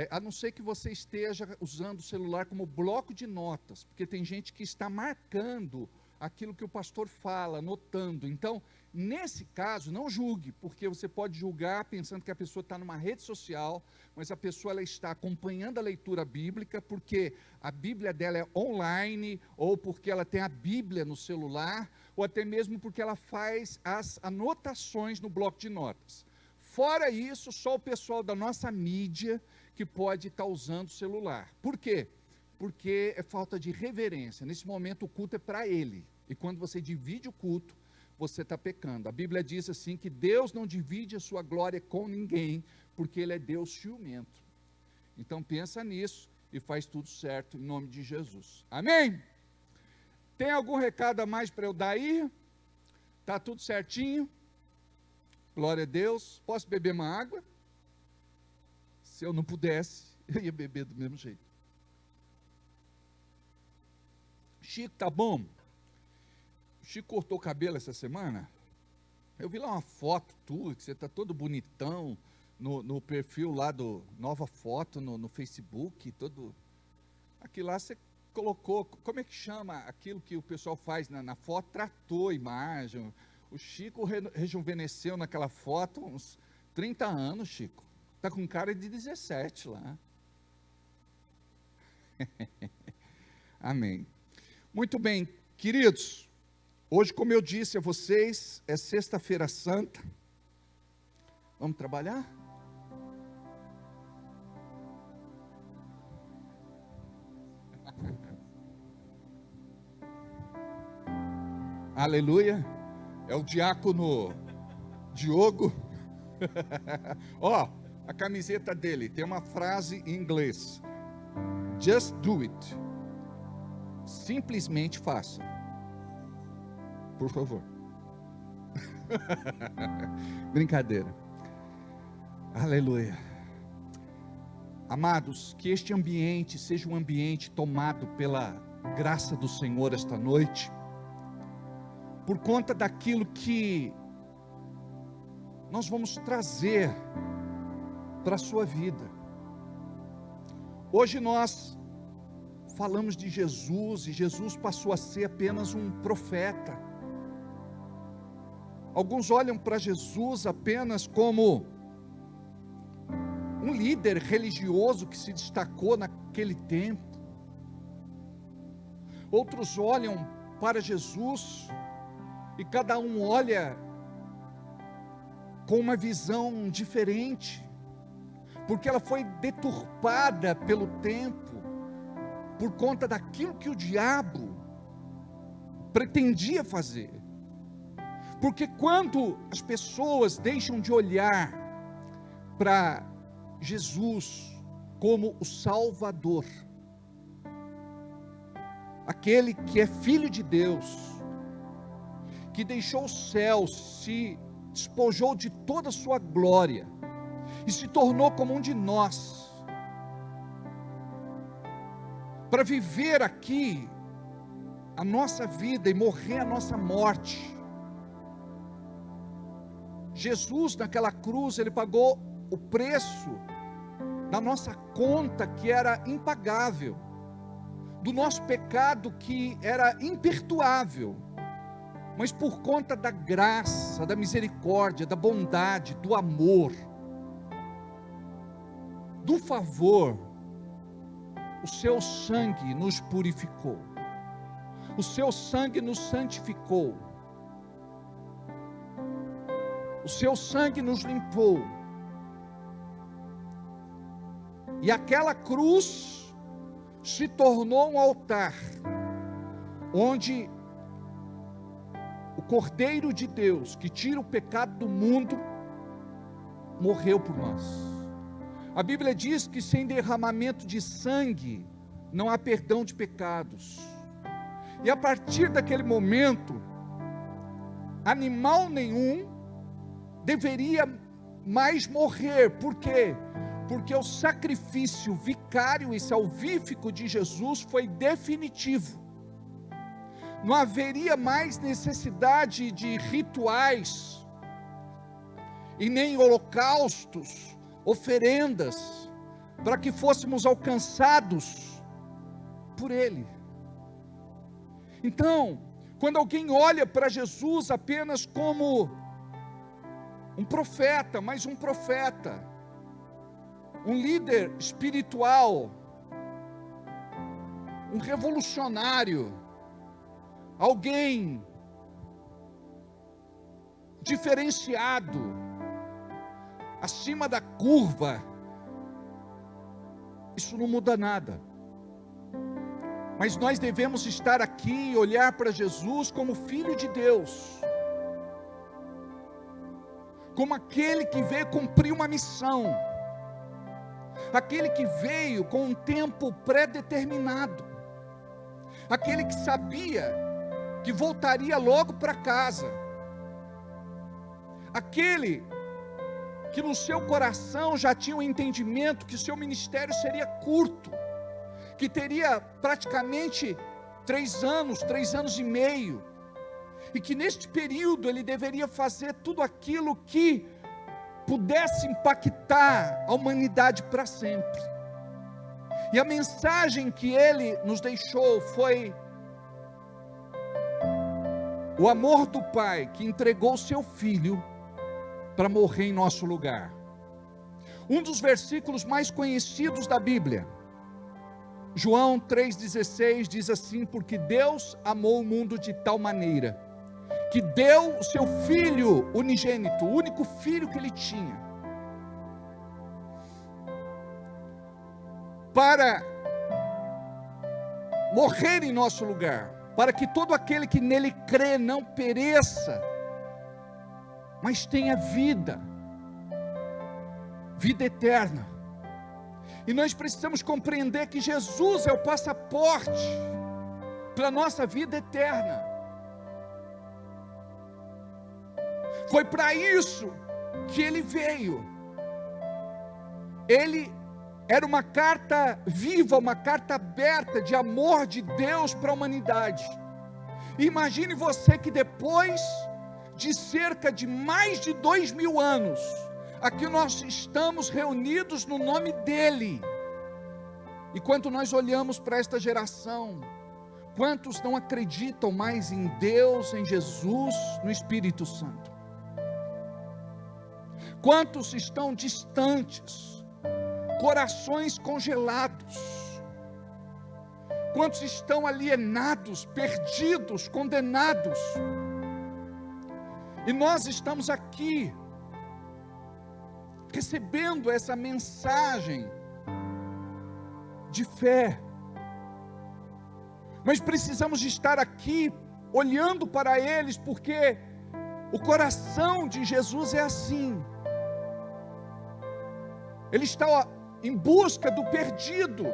a não ser que você esteja usando o celular como bloco de notas, porque tem gente que está marcando aquilo que o pastor fala, anotando. Então, nesse caso, não julgue, porque você pode julgar pensando que a pessoa está numa rede social, mas a pessoa ela está acompanhando a leitura bíblica, porque a Bíblia dela é online, ou porque ela tem a Bíblia no celular, ou até mesmo porque ela faz as anotações no bloco de notas. Fora isso, só o pessoal da nossa mídia que pode estar usando o celular. Por quê? porque é falta de reverência. Nesse momento o culto é para Ele. E quando você divide o culto, você está pecando. A Bíblia diz assim que Deus não divide a sua glória com ninguém, porque Ele é Deus ciumento. Então pensa nisso e faz tudo certo em nome de Jesus. Amém? Tem algum recado a mais para eu dar aí? Está tudo certinho? Glória a Deus. Posso beber uma água? Se eu não pudesse, eu ia beber do mesmo jeito. Chico, tá bom? O Chico cortou o cabelo essa semana. Eu vi lá uma foto tua, que você está todo bonitão, no perfil lá do Nova Foto, no Facebook, todo... Aquilo lá você colocou, como é que chama aquilo que o pessoal faz na foto? Tratou a imagem. O Chico rejuvenesceu naquela foto uns 30 anos, Chico. Está com cara de 17 lá. Amém. Muito bem, queridos. Hoje, como eu disse a vocês, é sexta-feira santa. Vamos trabalhar? Aleluia. É o diácono Diogo. Ó, a camiseta dele tem uma frase em inglês. Just do it. Simplesmente faça. Por favor. Brincadeira. Aleluia. Amados, que este ambiente seja um ambiente tomado pela graça do Senhor esta noite, por conta daquilo que nós vamos trazer para a sua vida. Hoje nós falamos de Jesus, e Jesus passou a ser apenas um profeta. Alguns olham para Jesus apenas como um líder religioso que se destacou naquele tempo. Outros olham para Jesus e cada um olha com uma visão diferente, porque ela foi deturpada pelo tempo, por conta daquilo que o diabo pretendia fazer. Porque quando as pessoas deixam de olhar para Jesus como o Salvador, aquele que é Filho de Deus, que deixou os céus, se despojou de toda a sua glória, e se tornou como um de nós, para viver aqui a nossa vida e morrer a nossa morte. Jesus naquela cruz, Ele pagou o preço da nossa conta que era impagável, do nosso pecado que era imperdoável, mas por conta da graça, da misericórdia, da bondade, do amor, do favor, o seu sangue nos purificou, o seu sangue nos santificou, o seu sangue nos limpou, e aquela cruz se tornou um altar, onde o Cordeiro de Deus, que tira o pecado do mundo, morreu por nós. A Bíblia diz que sem derramamento de sangue, não há perdão de pecados. E a partir daquele momento, animal nenhum deveria mais morrer. Por quê? Porque o sacrifício vicário e salvífico de Jesus foi definitivo. Não haveria mais necessidade de rituais, e nem holocaustos, oferendas, para que fôssemos alcançados por Ele. Então, quando alguém olha para Jesus apenas como um profeta, mais um profeta, um líder espiritual, um revolucionário, alguém diferenciado, acima da curva, isso não muda nada. Mas nós devemos estar aqui e olhar para Jesus como Filho de Deus, como aquele que veio cumprir uma missão, aquele que veio com um tempo pré-determinado, aquele que sabia que voltaria logo para casa, aquele que no seu coração já tinha o entendimento que o seu ministério seria curto, que teria praticamente 3 anos e meio, e que neste período ele deveria fazer tudo aquilo que pudesse impactar a humanidade para sempre. E a mensagem que ele nos deixou foi o amor do Pai que entregou seu Filho para morrer em nosso lugar. Um dos versículos mais conhecidos da Bíblia, João 3,16, diz assim: porque Deus amou o mundo de tal maneira, que deu o seu Filho unigênito, o único Filho que ele tinha, para morrer em nosso lugar, para que todo aquele que nele crê não pereça, mas tenha vida eterna. E nós precisamos compreender que Jesus é o passaporte para a nossa vida eterna. Foi para isso que ele veio. Ele era uma carta viva, uma carta aberta de amor de Deus para a humanidade. Imagine você que depois de cerca de mais de 2000 anos, aqui nós estamos reunidos no nome dele. E quando nós olhamos para esta geração, quantos não acreditam mais em Deus, em Jesus, no Espírito Santo? Quantos estão distantes, corações congelados? Quantos estão alienados, perdidos, condenados? E nós estamos aqui recebendo essa mensagem de fé, mas precisamos estar aqui olhando para eles, porque o coração de Jesus é assim. Ele está em busca do perdido,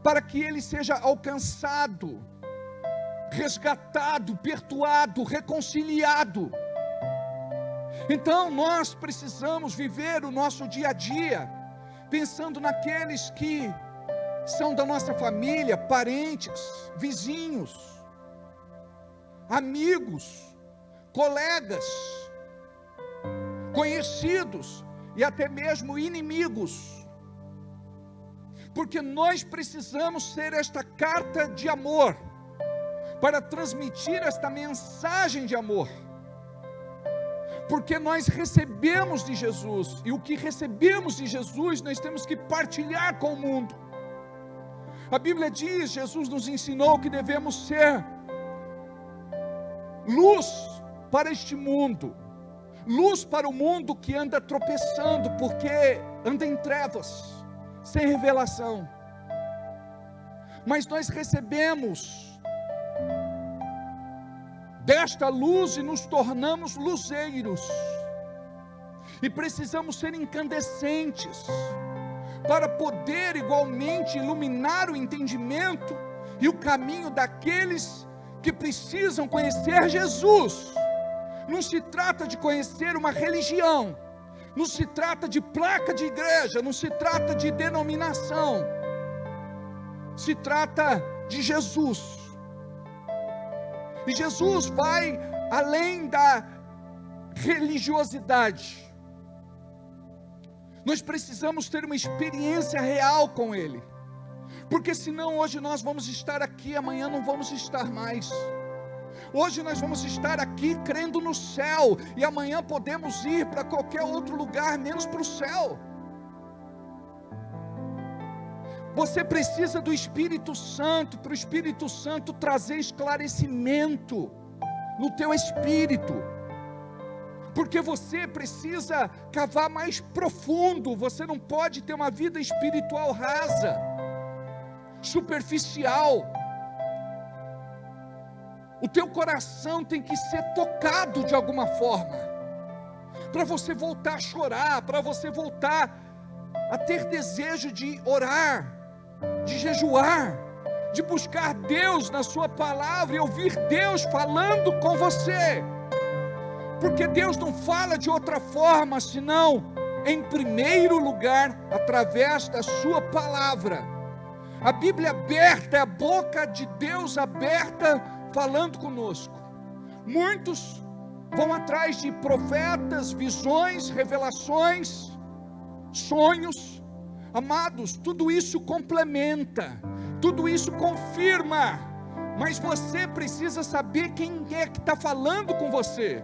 para que ele seja alcançado, resgatado, perdoado, reconciliado. Então nós precisamos viver o nosso dia a dia pensando naqueles que são da nossa família, parentes, vizinhos, amigos, colegas, conhecidos e até mesmo inimigos, porque nós precisamos ser esta carta de amor para transmitir esta mensagem de amor. Porque nós recebemos de Jesus, e o que recebemos de Jesus nós temos que partilhar com o mundo. A Bíblia diz, Jesus nos ensinou que devemos ser luz para este mundo, luz para o mundo que anda tropeçando, porque anda em trevas, sem revelação. Mas nós recebemos desta luz e nos tornamos luzeiros, e precisamos ser incandescentes para poder igualmente iluminar o entendimento e o caminho daqueles que precisam conhecer Jesus. Não se trata de conhecer uma religião, não se trata de placa de igreja, não se trata de denominação, se trata de Jesus. E Jesus vai além da religiosidade. Nós precisamos ter uma experiência real com Ele, porque senão hoje nós vamos estar aqui, amanhã não vamos estar mais. Hoje nós vamos estar aqui crendo no céu, e amanhã podemos ir para qualquer outro lugar, menos para o céu. Você precisa do Espírito Santo, para o Espírito Santo trazer esclarecimento no teu espírito, porque você precisa cavar mais profundo. Você não pode ter uma vida espiritual rasa, superficial. O teu coração tem que ser tocado de alguma forma, para você voltar a chorar, para você voltar a ter desejo de orar, de jejuar, de buscar Deus na sua palavra e ouvir Deus falando com você, porque Deus não fala de outra forma senão, em primeiro lugar, através da sua palavra. A Bíblia aberta é a boca de Deus aberta, falando conosco. Muitos vão atrás de profetas, visões, revelações, sonhos. Amados, tudo isso complementa, tudo isso confirma, mas você precisa saber quem é que está falando com você.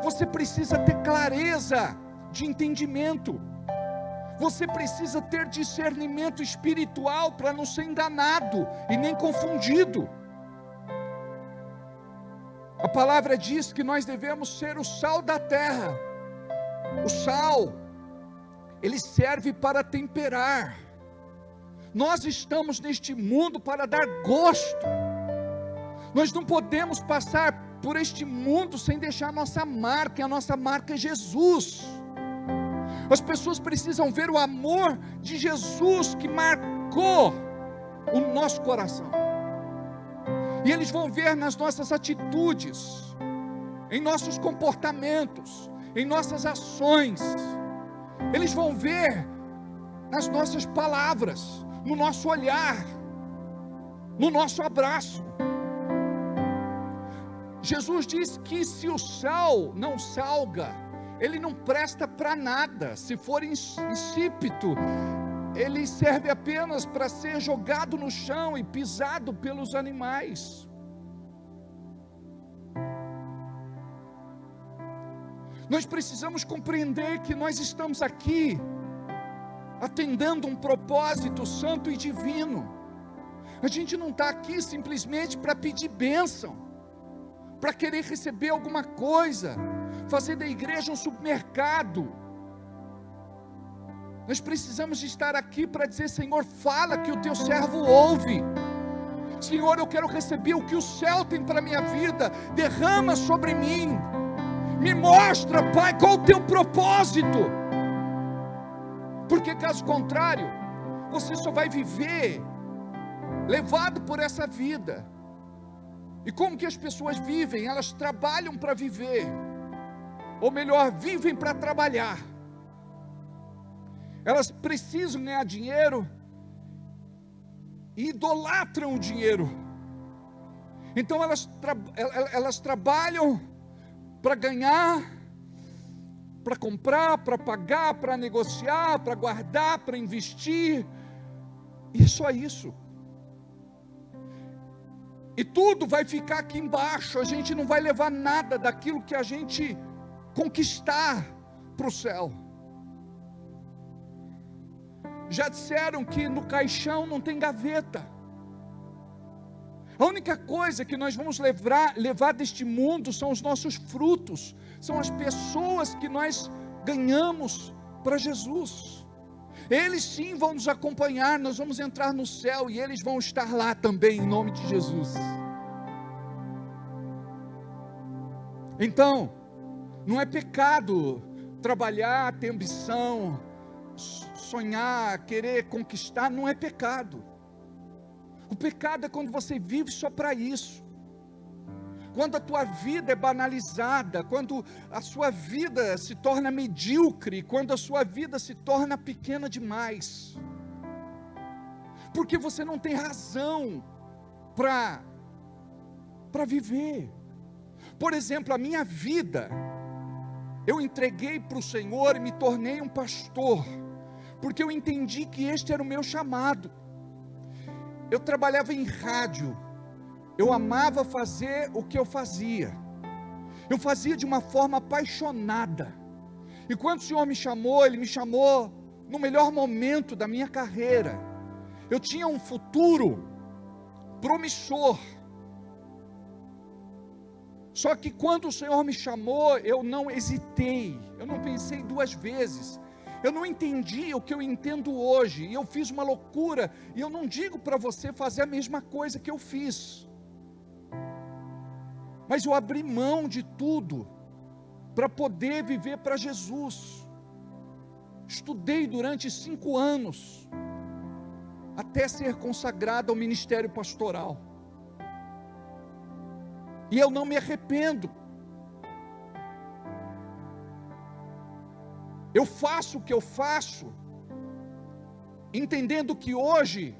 Você precisa ter clareza de entendimento. Você precisa ter discernimento espiritual para não ser enganado e nem confundido. A palavra diz que nós devemos ser o sal da terra. O sal, ele serve para temperar. Nós estamos neste mundo para dar gosto. Nós não podemos passar por este mundo sem deixar a nossa marca, e a nossa marca é Jesus. As pessoas precisam ver o amor de Jesus que marcou o nosso coração. E eles vão ver nas nossas atitudes, em nossos comportamentos, em nossas ações. Eles vão ver nas nossas palavras, no nosso olhar, no nosso abraço. Jesus diz que se o sal não salga, ele não presta para nada. Se for insípido, ele serve apenas para ser jogado no chão e pisado pelos animais. Nós precisamos compreender que nós estamos aqui atendendo um propósito santo e divino. A gente não está aqui simplesmente para pedir bênção, para querer receber alguma coisa, fazer da igreja um supermercado. Nós precisamos estar aqui para dizer: Senhor, fala que o teu servo ouve. Senhor, eu quero receber o que o céu tem para a minha vida. Derrama sobre mim. Me mostra, Pai, qual o teu propósito. Porque caso contrário, você só vai viver levado por essa vida. E como que as pessoas vivem? Elas trabalham para viver, ou melhor, vivem para trabalhar. Elas precisam ganhar dinheiro e idolatram o dinheiro. Então elas trabalham para ganhar, para comprar, para pagar, para negociar, para guardar, para investir, e só isso. E tudo vai ficar aqui embaixo. A gente não vai levar nada daquilo que a gente conquistar para o céu. Já disseram que no caixão não tem gaveta. A única coisa que nós vamos levar deste mundo são os nossos frutos, são as pessoas que nós ganhamos para Jesus. Eles sim vão nos acompanhar, nós vamos entrar no céu e eles vão estar lá também, em nome de Jesus. Então, não é pecado trabalhar, ter ambição, sonhar, querer conquistar, não é pecado. O pecado é quando você vive só para isso. Quando a tua vida é banalizada, quando a sua vida se torna medíocre, quando a sua vida se torna pequena demais. Porque você não tem razão para viver. Por exemplo, a minha vida, eu entreguei para o Senhor e me tornei um pastor, porque eu entendi que este era o meu chamado. Eu trabalhava em rádio, eu amava fazer o que eu fazia de uma forma apaixonada, e quando o Senhor me chamou, Ele me chamou no melhor momento da minha carreira. Eu tinha um futuro promissor, só que quando o Senhor me chamou, eu não hesitei, eu não pensei duas vezes, Eu não entendi o que eu entendo hoje, e eu fiz uma loucura, e eu não digo para você fazer a mesma coisa que eu fiz, mas eu abri mão de tudo, para poder viver para Jesus. Estudei durante 5 anos, até ser consagrado ao ministério pastoral, e eu não me arrependo. Eu faço o que eu faço, entendendo que hoje,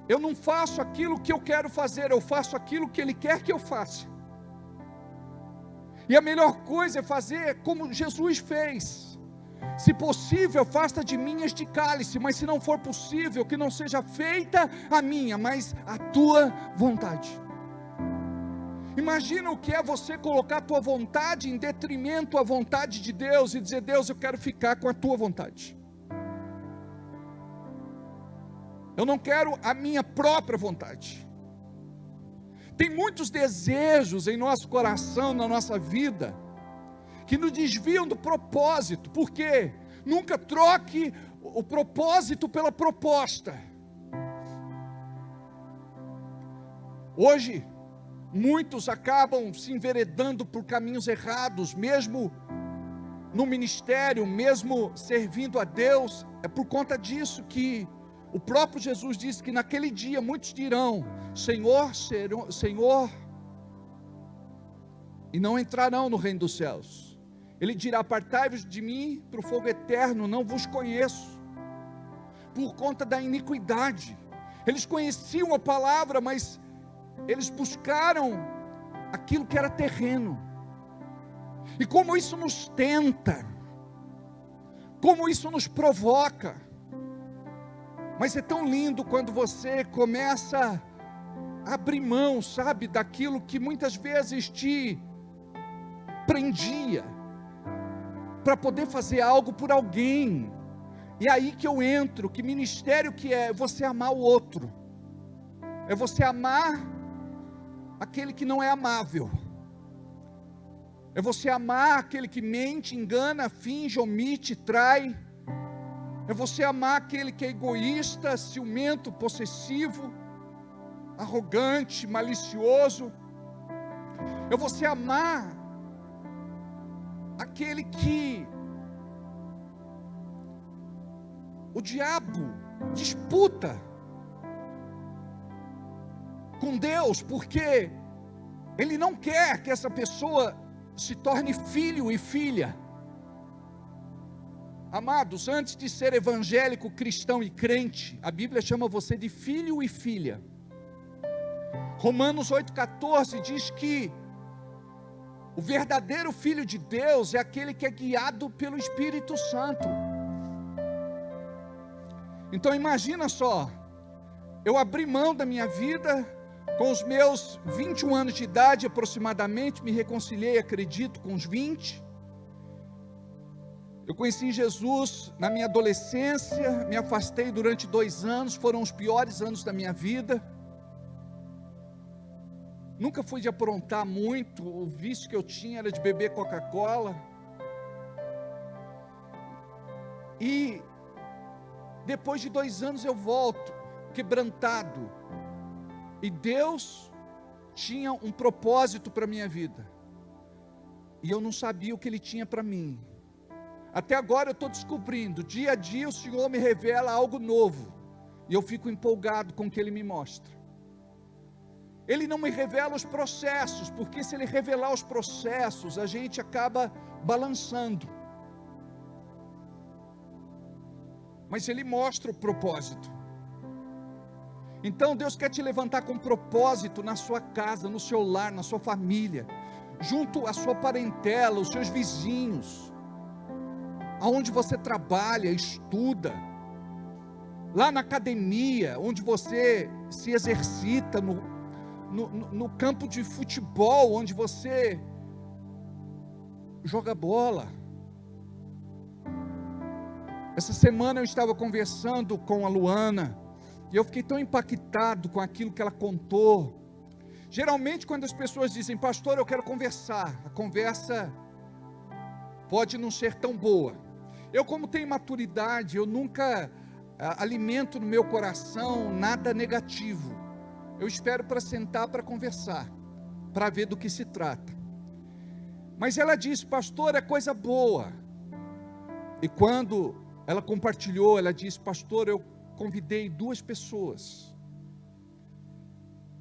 eu não faço aquilo que eu quero fazer, eu faço aquilo que Ele quer que eu faça. E a melhor coisa é fazer como Jesus fez. Se possível, afasta de mim este cálice, mas se não for possível, que não seja feita a minha, mas a tua vontade. Imagina o que é você colocar a tua vontade em detrimento à vontade de Deus e dizer: Deus, eu quero ficar com a tua vontade. Eu não quero a minha própria vontade. Tem muitos desejos em nosso coração, na nossa vida, que nos desviam do propósito. Por quê? Nunca troque o propósito pela proposta. Hoje, muitos acabam se enveredando por caminhos errados, mesmo no ministério, mesmo servindo a Deus. É por conta disso que o próprio Jesus disse que naquele dia muitos dirão: Senhor, Senhor, e não entrarão no reino dos céus. Ele dirá: apartai-vos de mim para o fogo eterno, não vos conheço. Por conta da iniquidade. Eles conheciam a palavra, mas eles buscaram aquilo que era terreno. E como isso nos tenta, como isso nos provoca. Mas é tão lindo quando você começa a abrir mão, sabe, daquilo que muitas vezes te prendia, para poder fazer algo por alguém. E aí que eu entro, que ministério que é você amar o outro, é você amar aquele que não é amável, é você amar aquele que mente, engana, finge, omite, trai, é você amar aquele que é egoísta, ciumento, possessivo, arrogante, malicioso, é você amar aquele que o diabo disputa com Deus, porque ele não quer que essa pessoa se torne filho e filha. Amados, antes de ser evangélico, cristão e crente, a Bíblia chama você de filho e filha. Romanos 8,14 diz que o verdadeiro filho de Deus é aquele que é guiado pelo Espírito Santo. Então imagina só, eu abri mão da minha vida, com os meus 21 anos de idade aproximadamente, me reconciliei, acredito, com os 20. Eu conheci Jesus na minha adolescência, me afastei durante 2 anos, foram os piores anos da minha vida. Nunca fui de aprontar muito, o vício que eu tinha era de beber Coca-Cola. E depois de 2 anos eu volto, quebrantado. E Deus tinha um propósito para a minha vida. E eu não sabia o que Ele tinha para mim. Até agora eu estou descobrindo, dia a dia o Senhor me revela algo novo. E eu fico empolgado com o que Ele me mostra. Ele não me revela os processos, porque se Ele revelar os processos, a gente acaba balançando. Mas Ele mostra o propósito. Então Deus quer te levantar com propósito na sua casa, no seu lar, na sua família, junto à sua parentela, os seus vizinhos, aonde você trabalha, estuda, lá na academia, onde você se exercita, no campo de futebol, onde você joga bola. Essa semana eu estava conversando com a Luana, e eu fiquei tão impactado com aquilo que ela contou. Geralmente quando as pessoas dizem: pastor, eu quero conversar, a conversa pode não ser tão boa. Eu, como tenho maturidade, eu nunca alimento no meu coração nada negativo. Eu espero para sentar para conversar, para ver do que se trata. Mas ela disse: pastor, é coisa boa. E quando ela compartilhou, ela disse: pastor, eu convidei 2 pessoas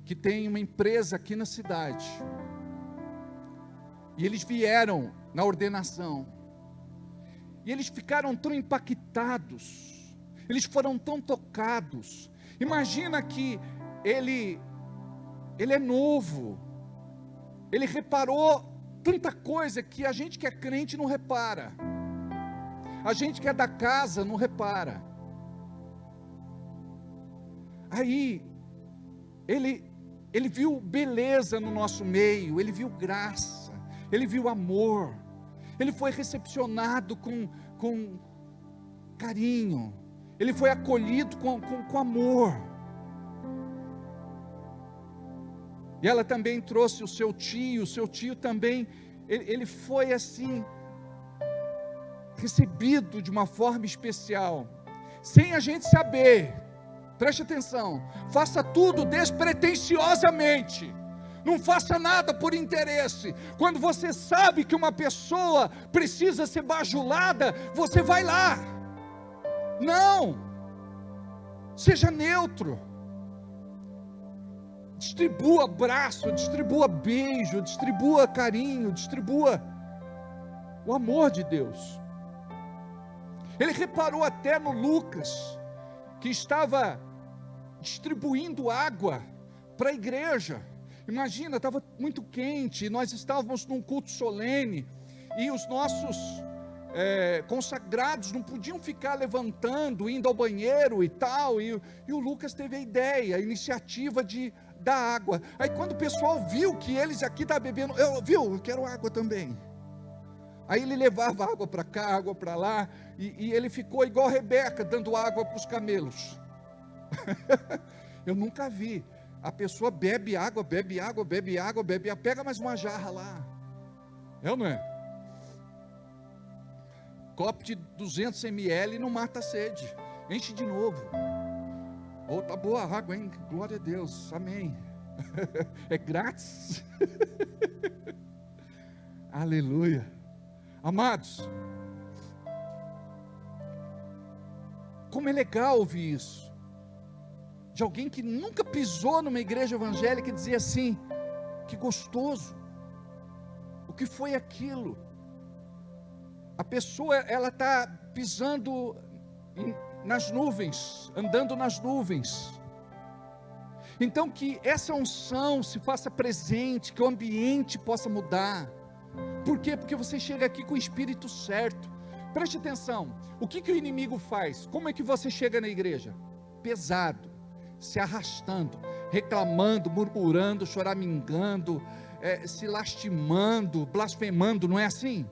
que têm uma empresa aqui na cidade, e eles vieram na ordenação, e eles ficaram tão impactados, eles foram tão tocados. Imagina que ele é novo, ele reparou tanta coisa que a gente que é crente não repara, a gente que é da casa não repara. Aí ele viu beleza no nosso meio, ele viu graça, ele viu amor, ele foi recepcionado com carinho, ele foi acolhido com amor. E ela também trouxe o seu tio também, ele foi assim, recebido de uma forma especial, sem a gente saber. Preste atenção, faça tudo despretensiosamente, não faça nada por interesse. Quando você sabe que uma pessoa precisa ser bajulada, você vai lá. Não, seja neutro. Distribua abraço, distribua beijo, distribua carinho, distribua o amor de Deus. Ele reparou até no Lucas, que estava distribuindo água para a igreja. Imagina, estava muito quente, nós estávamos num culto solene, e os nossos consagrados não podiam ficar levantando, indo ao banheiro e tal, e o Lucas teve a ideia, a iniciativa de dar água. Aí quando o pessoal viu que eles aqui estavam bebendo, eu quero água também. Aí ele levava água para cá, água para lá, e ele ficou igual Rebeca, dando água para os camelos. Eu nunca vi. A pessoa bebe água, pega mais uma jarra lá. É ou não é? Copo de 200 ml não mata a sede. Enche de novo. Oh, tá boa a água, hein? Glória a Deus, amém. É grátis. Aleluia. Amados, como é legal ouvir isso, de alguém que nunca pisou numa igreja evangélica e dizia assim: que gostoso, o que foi aquilo? A pessoa, ela está pisando nas nuvens, andando nas nuvens. Então que essa unção se faça presente, que o ambiente possa mudar. Por quê? Porque você chega aqui com o espírito certo. Preste atenção, o que o inimigo faz? Como é que você chega na igreja? Pesado, se arrastando, reclamando, murmurando, choramingando, se lastimando, blasfemando, não é assim?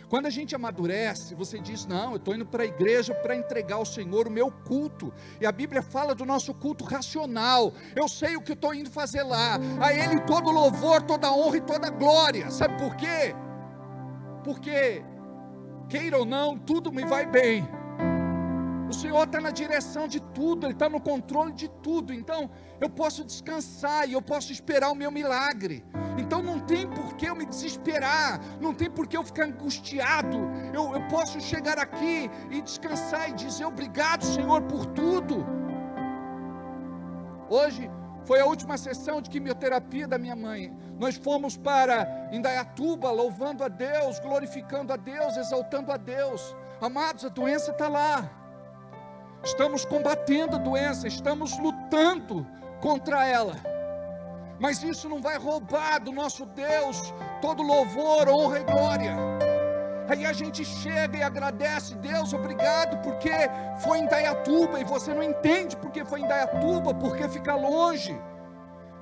Quando a gente amadurece, você diz: não, eu estou indo para a igreja para entregar ao Senhor o meu culto, e a Bíblia fala do nosso culto racional. Eu sei o que eu estou indo fazer lá, a Ele todo louvor, toda honra e toda glória. Sabe por quê? Porque, queira ou não, tudo me vai bem. O Senhor está na direção de tudo, Ele está no controle de tudo. Então eu posso descansar e eu posso esperar o meu milagre. Então não tem por que eu me desesperar, não tem por que eu ficar angustiado. Eu posso chegar aqui e descansar e dizer: obrigado, Senhor, por tudo. Hoje foi a última sessão de quimioterapia da minha mãe. Nós fomos para Indaiatuba, louvando a Deus, glorificando a Deus, exaltando a Deus. Amados, a doença está lá. Estamos combatendo a doença, estamos lutando contra ela, mas isso não vai roubar do nosso Deus todo louvor, honra e glória. Aí a gente chega e agradece: Deus, obrigado, porque foi em Indaiatuba, e você não entende porque foi em Indaiatuba, porque fica longe,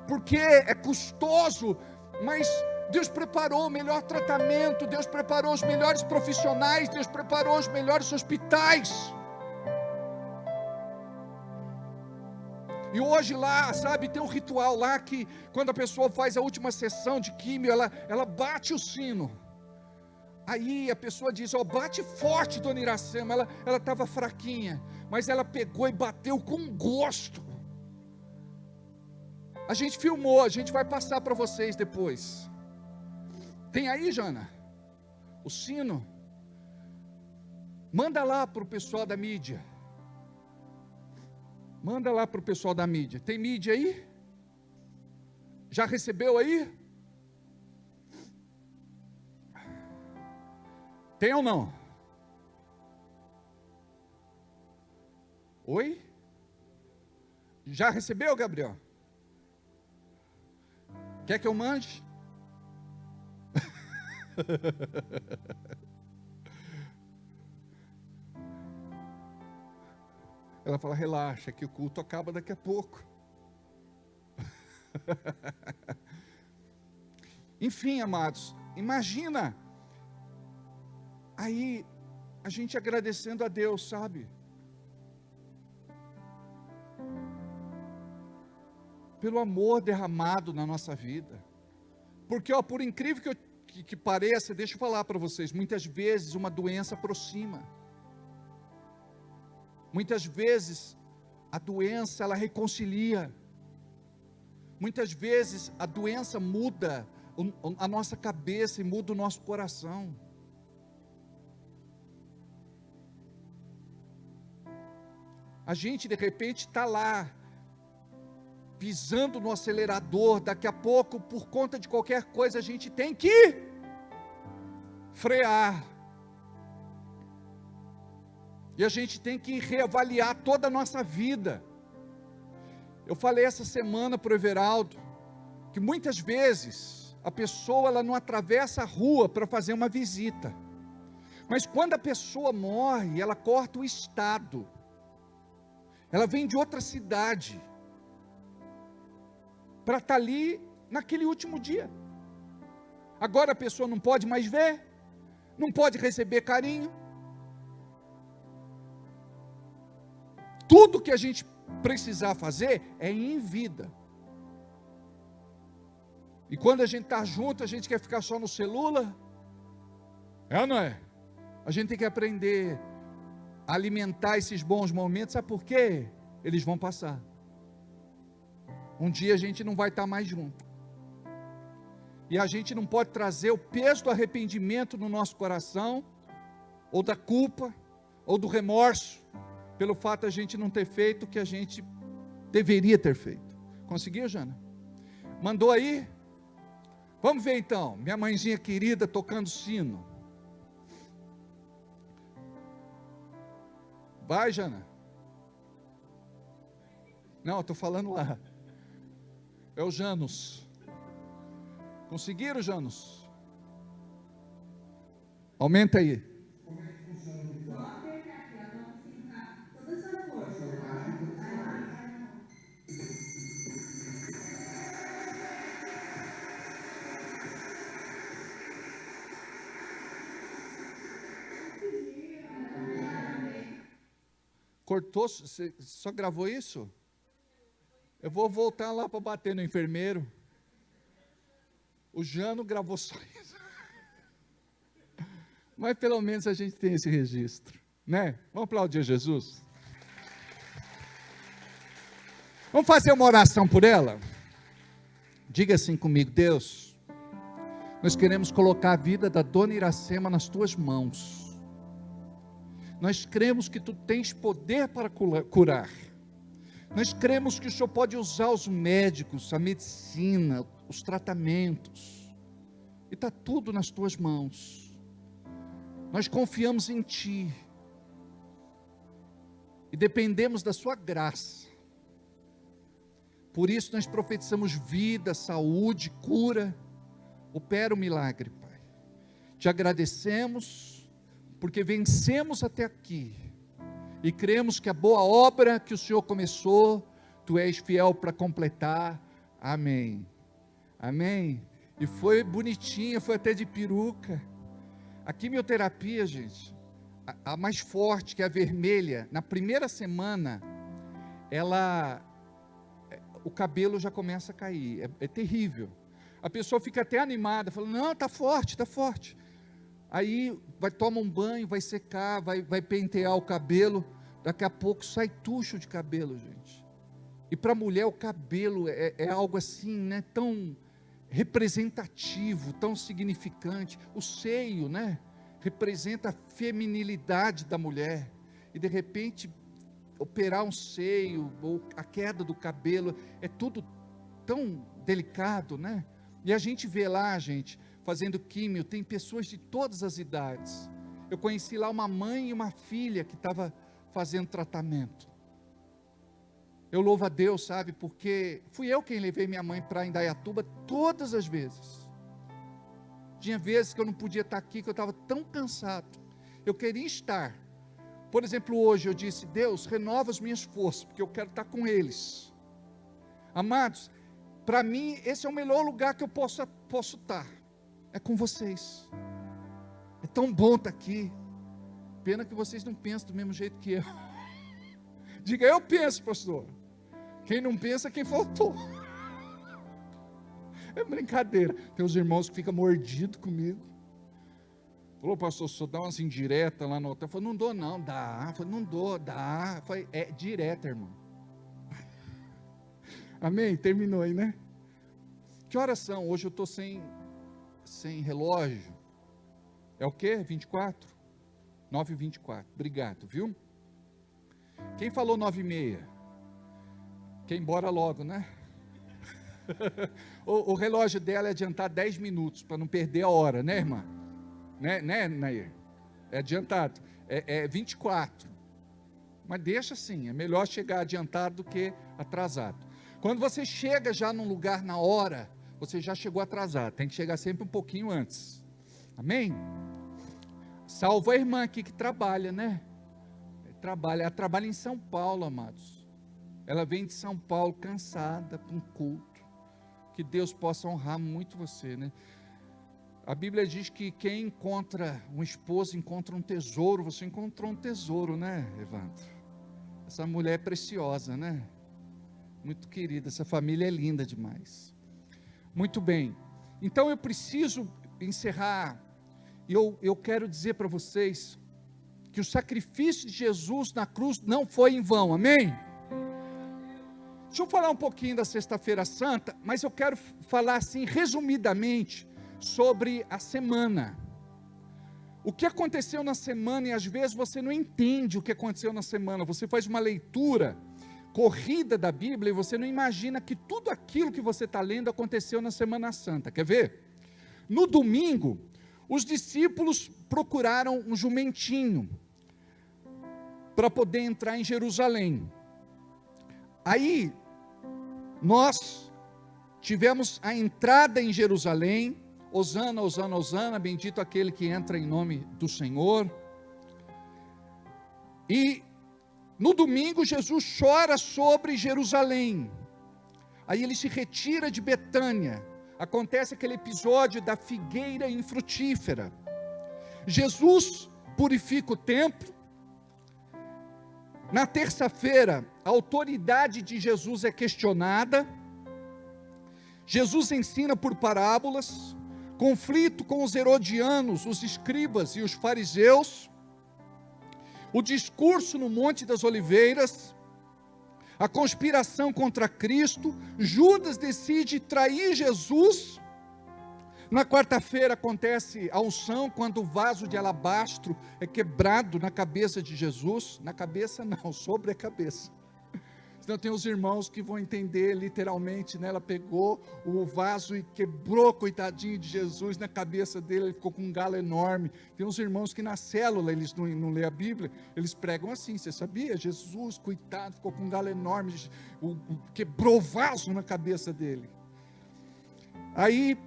porque é custoso, mas Deus preparou o melhor tratamento, Deus preparou os melhores profissionais, Deus preparou os melhores hospitais. E hoje lá, sabe, tem um ritual lá que quando a pessoa faz a última sessão de químio, ela bate o sino. Aí a pessoa diz, ó, bate forte, dona Iracema. Ela estava fraquinha, mas ela pegou e bateu com gosto. A gente filmou, a gente vai passar para vocês depois. Tem aí, Jana? O sino? Manda lá para o pessoal da mídia. Manda lá para o pessoal da mídia. Tem mídia aí? Já recebeu aí? Tem ou não? Oi? Já recebeu, Gabriel? Quer que eu mande? Ela fala, relaxa, que o culto acaba daqui a pouco. Enfim, amados, imagina aí a gente agradecendo a Deus, sabe? Pelo amor derramado na nossa vida. Porque, ó, por incrível que pareça, deixa eu falar para vocês, muitas vezes uma doença aproxima. Muitas vezes a doença ela reconcilia. Muitas vezes a doença muda a nossa cabeça e muda o nosso coração. A gente de repente está lá, pisando no acelerador, daqui a pouco, por conta de qualquer coisa, a gente tem que frear. E a gente tem que reavaliar toda a nossa vida. Eu falei essa semana para o Everaldo, que muitas vezes a pessoa ela não atravessa a rua para fazer uma visita. Mas quando a pessoa morre, ela corta o estado. Ela vem de outra cidade para estar ali naquele último dia. Agora a pessoa não pode mais ver, não pode receber carinho. Tudo que a gente precisar fazer é em vida. E quando a gente está junto, a gente quer ficar só no celular? É ou não é? A gente tem que aprender a alimentar esses bons momentos. Sabe por quê? Eles vão passar. Um dia a gente não vai estar mais junto. E a gente não pode trazer o peso do arrependimento no nosso coração, ou da culpa, ou do remorso, pelo fato de a gente não ter feito o que a gente deveria ter feito. Conseguiu, Jana? Mandou aí? Vamos ver então, minha mãezinha querida tocando sino. Vai, Jana. Não, estou falando lá. É o Janus. Conseguiram, Janus? Aumenta aí. Cortou? Você só gravou isso? Eu vou voltar lá para bater no enfermeiro. O Jano gravou só isso. Mas pelo menos a gente tem esse registro, né? Vamos aplaudir Jesus? Vamos fazer uma oração por ela? Diga assim comigo: Deus, nós queremos colocar a vida da dona Iracema nas tuas mãos. Nós cremos que tu tens poder para curar. Nós cremos que o Senhor pode usar os médicos, a medicina, os tratamentos. E está tudo nas tuas mãos. Nós confiamos em Ti. E dependemos da Sua graça. Por isso nós profetizamos vida, saúde, cura. Opera o milagre, Pai. Te agradecemos, porque vencemos até aqui, e cremos que a boa obra que o Senhor começou, Tu és fiel para completar. Amém, amém. E foi bonitinha, foi até de peruca. A quimioterapia, gente, a mais forte, que é a vermelha, na primeira semana, o cabelo já começa a cair, é terrível. A pessoa fica até animada, falando, não, está forte, está forte. Aí toma um banho, vai secar, vai pentear o cabelo, daqui a pouco sai tucho de cabelo, gente. E para a mulher o cabelo é algo assim, né, tão representativo, tão significante. O seio, né, representa a feminilidade da mulher. E de repente, operar um seio, ou a queda do cabelo, é tudo tão delicado, né? E a gente vê lá, gente, fazendo químio, tem pessoas de todas as idades. Eu conheci lá uma mãe e uma filha que estava fazendo tratamento. Eu louvo a Deus, sabe, porque fui eu quem levei minha mãe para Indaiatuba todas as vezes. Tinha vezes que eu não podia estar aqui, que eu estava tão cansado. Eu queria estar. Por exemplo, hoje eu disse: Deus, renova as minhas forças, porque eu quero estar com eles. Amados, para mim, esse é o melhor lugar que eu posso estar. É com vocês. É tão bom estar aqui. Pena que vocês não pensam do mesmo jeito que eu. Diga, eu penso, pastor. Quem não pensa, quem faltou. É brincadeira. Tem os irmãos que ficam mordidos comigo. Falou, pastor, só dá umas indiretas lá no hotel. Eu falei, não dou não, dá. Eu falei, não dou, dá. Eu falei, é direta, irmão. Amém? Terminou aí, né? Que horas são? Hoje eu estou sem relógio. É o quê? 24? 9h24. Obrigado, viu? Quem falou 9h30? Quem embora logo, né? o relógio dela é adiantar 10 minutos, para não perder a hora, né, irmã? Né, Nair? É adiantado. É 24. Mas deixa assim, é melhor chegar adiantado do que atrasado. Quando você chega já num lugar na hora, você já chegou atrasado. Tem que chegar sempre um pouquinho antes. Amém? Salvo a irmã aqui que trabalha, né? Ela trabalha em São Paulo, amados. Ela vem de São Paulo cansada para um culto. Que Deus possa honrar muito você, né? A Bíblia diz que quem encontra um esposo encontra um tesouro. Você encontrou um tesouro, né, Evandro? Essa mulher é preciosa, né? Muito querida, essa família é linda demais. Muito bem. Então eu preciso encerrar. E eu quero dizer para vocês que o sacrifício de Jesus na cruz não foi em vão, amém? Deixa eu falar um pouquinho da Sexta-feira Santa, mas eu quero falar assim, resumidamente, sobre a semana. O que aconteceu na semana, e às vezes você não entende o que aconteceu na semana, você faz uma leitura corrida da Bíblia e você não imagina que tudo aquilo que você está lendo aconteceu na Semana Santa. Quer ver? No domingo, os discípulos procuraram um jumentinho para poder entrar em Jerusalém. Aí, nós tivemos a entrada em Jerusalém. Hosana, Hosana, Hosana, bendito aquele que entra em nome do Senhor. E no domingo Jesus chora sobre Jerusalém. Aí ele se retira de Betânia. Acontece aquele episódio da figueira infrutífera. Jesus purifica o templo. Na terça-feira, a autoridade de Jesus é questionada. Jesus ensina por parábolas. Conflito com os herodianos, os escribas e os fariseus. O discurso no Monte das Oliveiras. A conspiração contra Cristo. Judas decide trair Jesus. Na quarta-feira acontece a unção, quando o vaso de alabastro é quebrado na cabeça de Jesus. Na cabeça não, sobre a cabeça. Então tem os irmãos que vão entender literalmente, né? Ela pegou o vaso e quebrou, coitadinho de Jesus, na cabeça dele. Ele ficou com um galo enorme. Tem uns irmãos que na célula, eles não lêem a Bíblia, eles pregam assim, você sabia? Jesus, coitado, ficou com um galo enorme, quebrou o vaso na cabeça dele. Aí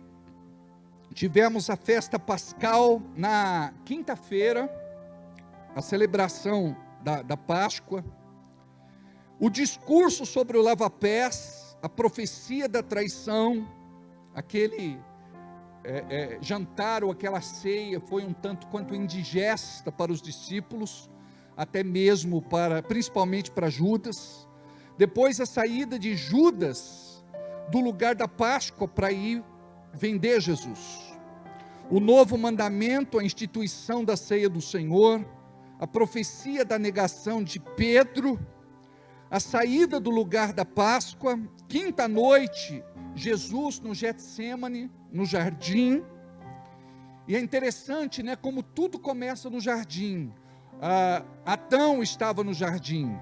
tivemos a festa pascal na quinta-feira, a celebração da Páscoa. O discurso sobre o lava-pés, a profecia da traição, aquele jantar ou aquela ceia foi um tanto quanto indigesta para os discípulos, até mesmo principalmente para Judas. Depois a saída de Judas do lugar da Páscoa para ir vender Jesus. o novo mandamento, a instituição da ceia do Senhor, a profecia da negação de Pedro, a saída do lugar da Páscoa, quinta noite, Jesus no Getsêmani, no jardim. E é interessante, né, como tudo começa no jardim. Adão estava no jardim,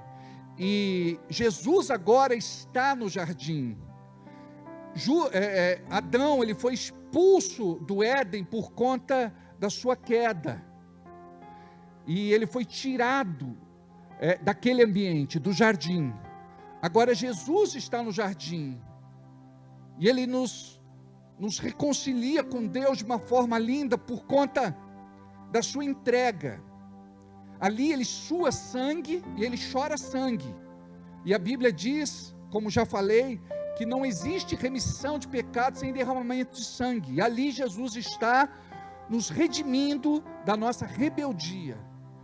e Jesus agora está no jardim. Adão, ele foi expulso do Éden por conta da sua queda, e ele foi tirado daquele ambiente, do jardim. Agora Jesus está no jardim, e ele nos reconcilia com Deus de uma forma linda por conta da sua entrega. Ali ele sua sangue e ele chora sangue, e a Bíblia diz, como já falei, que não existe remissão de pecados sem derramamento de sangue, e ali Jesus está nos redimindo da nossa rebeldia,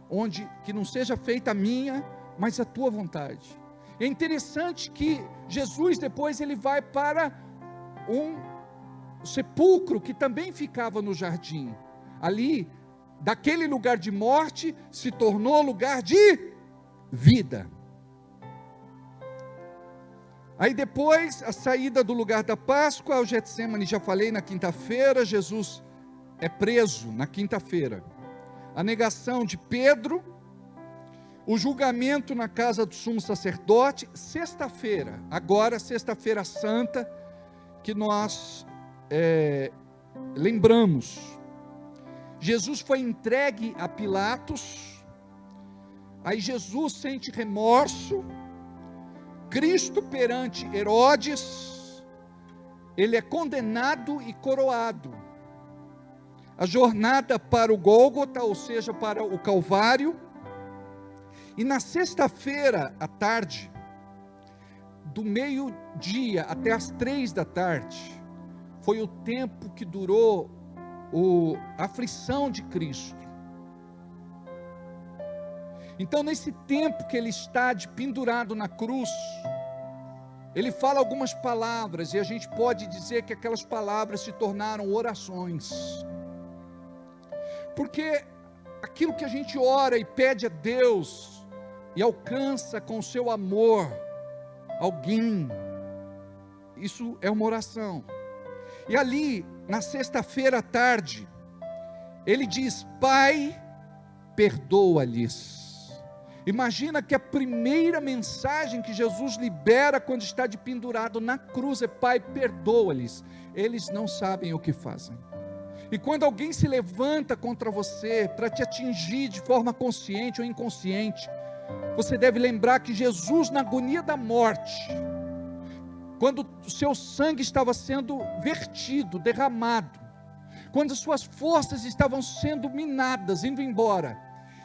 onde que não seja feita a minha, mas a tua vontade. É interessante que Jesus depois ele vai para um sepulcro que também ficava no jardim. Ali, daquele lugar de morte, se tornou lugar de vida. Aí depois, a saída do lugar da Páscoa, ao Getsêmani, já falei na quinta-feira, Jesus é preso na quinta-feira. A negação de Pedro, o julgamento na casa do sumo sacerdote, sexta-feira, agora sexta-feira santa, que nós lembramos. Jesus foi entregue a Pilatos, aí Jesus sente remorso. Cristo perante Herodes, ele é condenado e coroado. A jornada para o Gólgota, ou seja, para o Calvário. E na sexta-feira à tarde, do meio-dia até as 3 da tarde, foi o tempo que durou a aflição de Cristo. Então, nesse tempo que ele está pendurado na cruz, ele fala algumas palavras, e a gente pode dizer que aquelas palavras se tornaram orações, porque aquilo que a gente ora e pede a Deus, e alcança com o seu amor alguém, isso é uma oração. E ali, na sexta-feira à tarde, ele diz: Pai, perdoa-lhes. Imagina que a primeira mensagem que Jesus libera quando está pendurado na cruz é: Pai, perdoa-lhes, eles não sabem o que fazem. E quando alguém se levanta contra você para te atingir de forma consciente ou inconsciente, você deve lembrar que Jesus, na agonia da morte, quando o seu sangue estava sendo vertido, derramado, quando suas forças estavam sendo minadas, indo embora,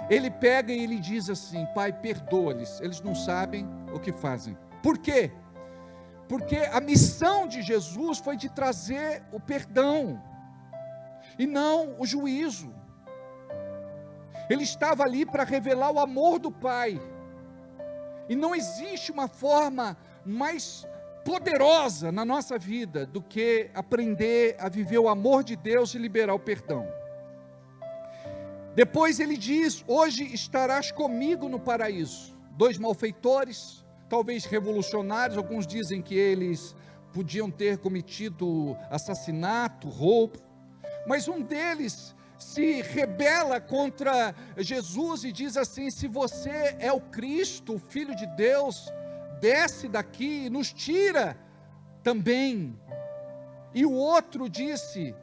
ele pega e ele diz assim: Pai, perdoa-lhes, eles não sabem o que fazem. Por quê? Porque a missão de Jesus foi de trazer o perdão, e não o juízo. Ele estava ali para revelar o amor do Pai, e não existe uma forma mais poderosa na nossa vida do que aprender a viver o amor de Deus e liberar o perdão. Depois ele diz: hoje estarás comigo no paraíso. 2 malfeitores, talvez revolucionários, alguns dizem que eles podiam ter cometido assassinato, roubo, mas um deles se rebela contra Jesus e diz assim: se você é o Cristo, o Filho de Deus, desce daqui e nos tira também. E o outro disse: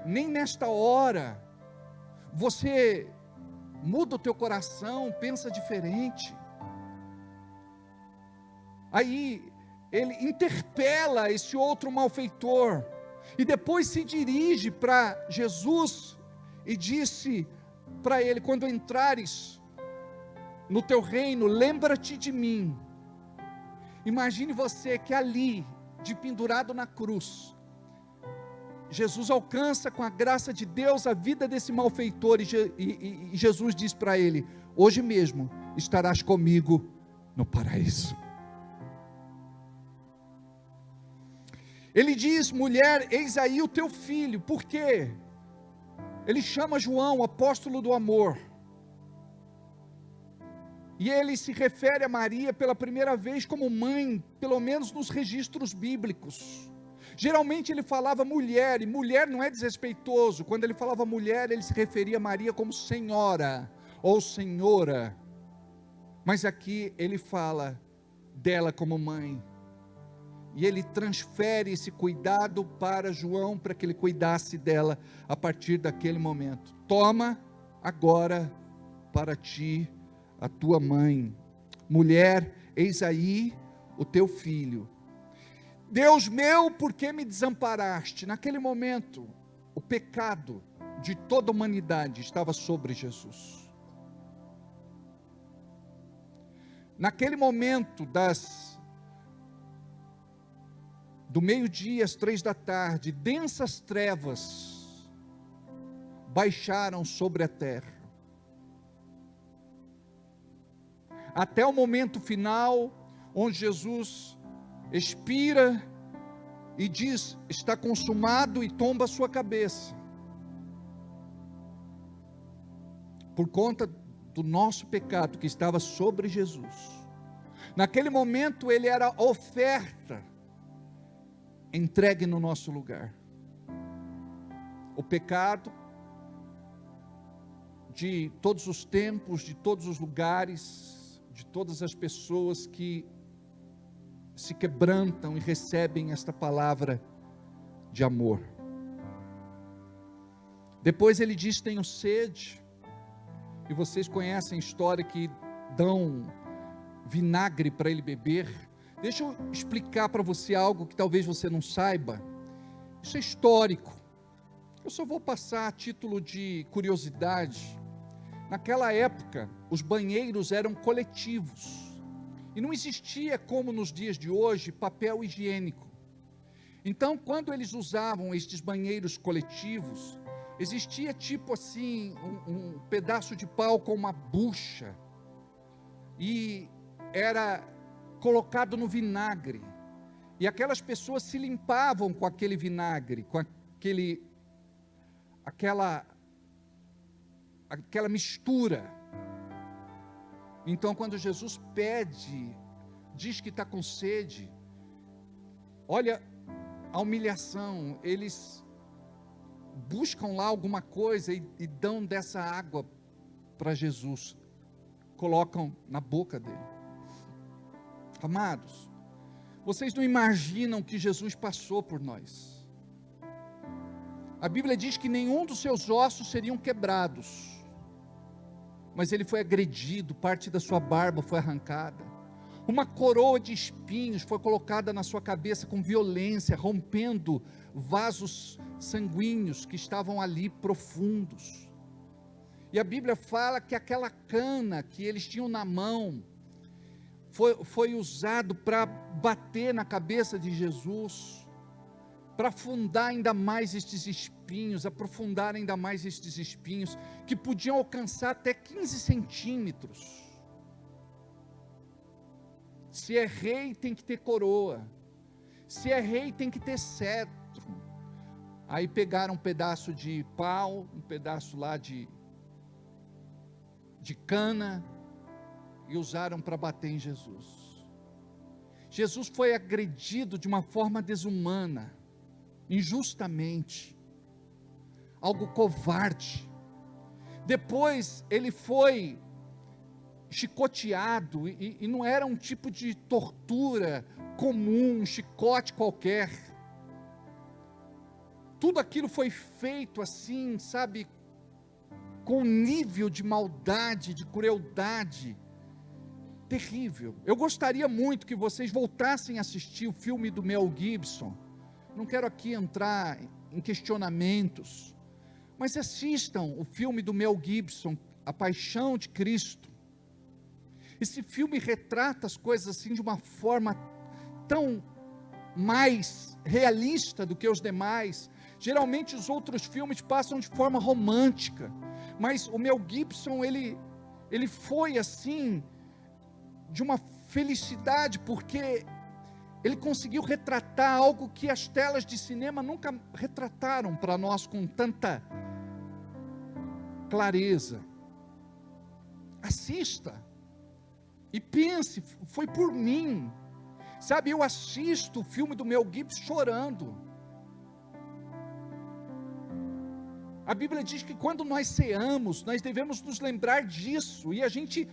nem nesta hora, você muda o teu coração, pensa diferente. Aí ele interpela esse outro malfeitor, e depois se dirige para Jesus e disse para ele: quando entrares no teu reino, lembra-te de mim. Imagine você que ali, pendurado na cruz, Jesus alcança com a graça de Deus a vida desse malfeitor, e Jesus diz para ele: hoje mesmo estarás comigo no paraíso. Ele diz: mulher, eis aí o teu filho. Por quê? ele chama João, apóstolo do amor. E ele se refere a Maria pela primeira vez como mãe, pelo menos nos registros bíblicos. Geralmente ele falava mulher, e mulher não é desrespeitoso. Quando ele falava mulher, ele se referia a Maria como senhora ou senhora. Mas aqui ele fala dela como mãe. E ele transfere esse cuidado para João, para que ele cuidasse dela a partir daquele momento. Toma agora para ti a tua mãe. Mulher, eis aí o teu filho. Deus meu, por que me desamparaste? Naquele momento, o pecado de toda a humanidade estava sobre Jesus. Naquele momento do meio-dia às 3 da tarde, densas trevas baixaram sobre a terra. Até o momento final, onde Jesus expira e diz, está consumado, e tomba a sua cabeça. Por conta do nosso pecado que estava sobre Jesus. Naquele momento ele era oferta entregue no nosso lugar. O pecado de todos os tempos, de todos os lugares, de todas as pessoas que se quebrantam e recebem esta palavra de amor. Depois ele diz, tenho sede, e vocês conhecem a história que dão vinagre para ele beber. Deixa eu explicar para você algo que talvez você não saiba. Isso é histórico. Eu só vou passar a título de curiosidade. Naquela época, os banheiros eram coletivos. E não existia, como nos dias de hoje, papel higiênico. Então, quando eles usavam estes banheiros coletivos, existia tipo assim, um pedaço de pau com uma bucha. E era colocado no vinagre, e aquelas pessoas se limpavam com aquele vinagre, com aquela mistura. Então quando Jesus diz que está com sede, olha a humilhação, eles buscam lá alguma coisa e dão dessa água para Jesus, colocam na boca dele. Amados, vocês não imaginam o que Jesus passou por nós. A Bíblia diz que nenhum dos seus ossos seriam quebrados, mas ele foi agredido, parte da sua barba foi arrancada, uma coroa de espinhos foi colocada na sua cabeça com violência, rompendo vasos sanguíneos que estavam ali profundos. E a Bíblia fala que aquela cana que eles tinham na mão foi usado para bater na cabeça de Jesus, para afundar ainda mais estes espinhos, aprofundar ainda mais estes espinhos, que podiam alcançar até 15 centímetros. Se é rei, tem que ter coroa. Se é rei, tem que ter cetro. Aí pegaram um pedaço de pau, um pedaço lá de cana, e usaram para bater em Jesus. Jesus foi agredido de uma forma desumana, injustamente, algo covarde. Depois ele foi chicoteado, e não era um tipo de tortura comum, um chicote qualquer. Tudo aquilo foi feito assim, sabe, com um nível de maldade, de crueldade terrível. Eu gostaria muito que vocês voltassem a assistir o filme do Mel Gibson. Não quero aqui entrar em questionamentos, mas assistam o filme do Mel Gibson, A Paixão de Cristo. Esse filme retrata as coisas assim de uma forma tão mais realista do que os demais. Geralmente os outros filmes passam de forma romântica, mas o Mel Gibson, ele foi assim, de uma felicidade, porque ele conseguiu retratar algo que as telas de cinema nunca retrataram para nós com tanta clareza. Assista e pense, foi por mim. Sabe, eu assisto o filme do Mel Gibson chorando. A Bíblia diz que quando nós ceamos, nós devemos nos lembrar disso, e a gente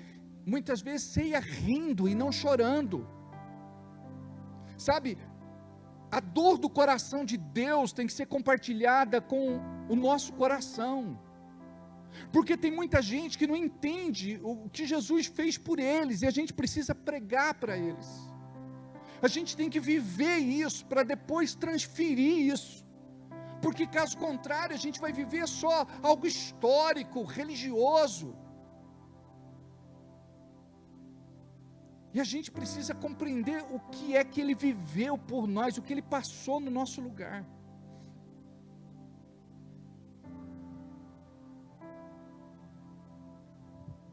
muitas vezes ceia rindo e não chorando. Sabe, a dor do coração de Deus tem que ser compartilhada com o nosso coração, porque tem muita gente que não entende o que Jesus fez por eles, e a gente precisa pregar para eles. A gente tem que viver isso, para depois transferir isso, porque caso contrário, a gente vai viver só algo histórico, religioso, e a gente precisa compreender o que é que Ele viveu por nós, o que Ele passou no nosso lugar.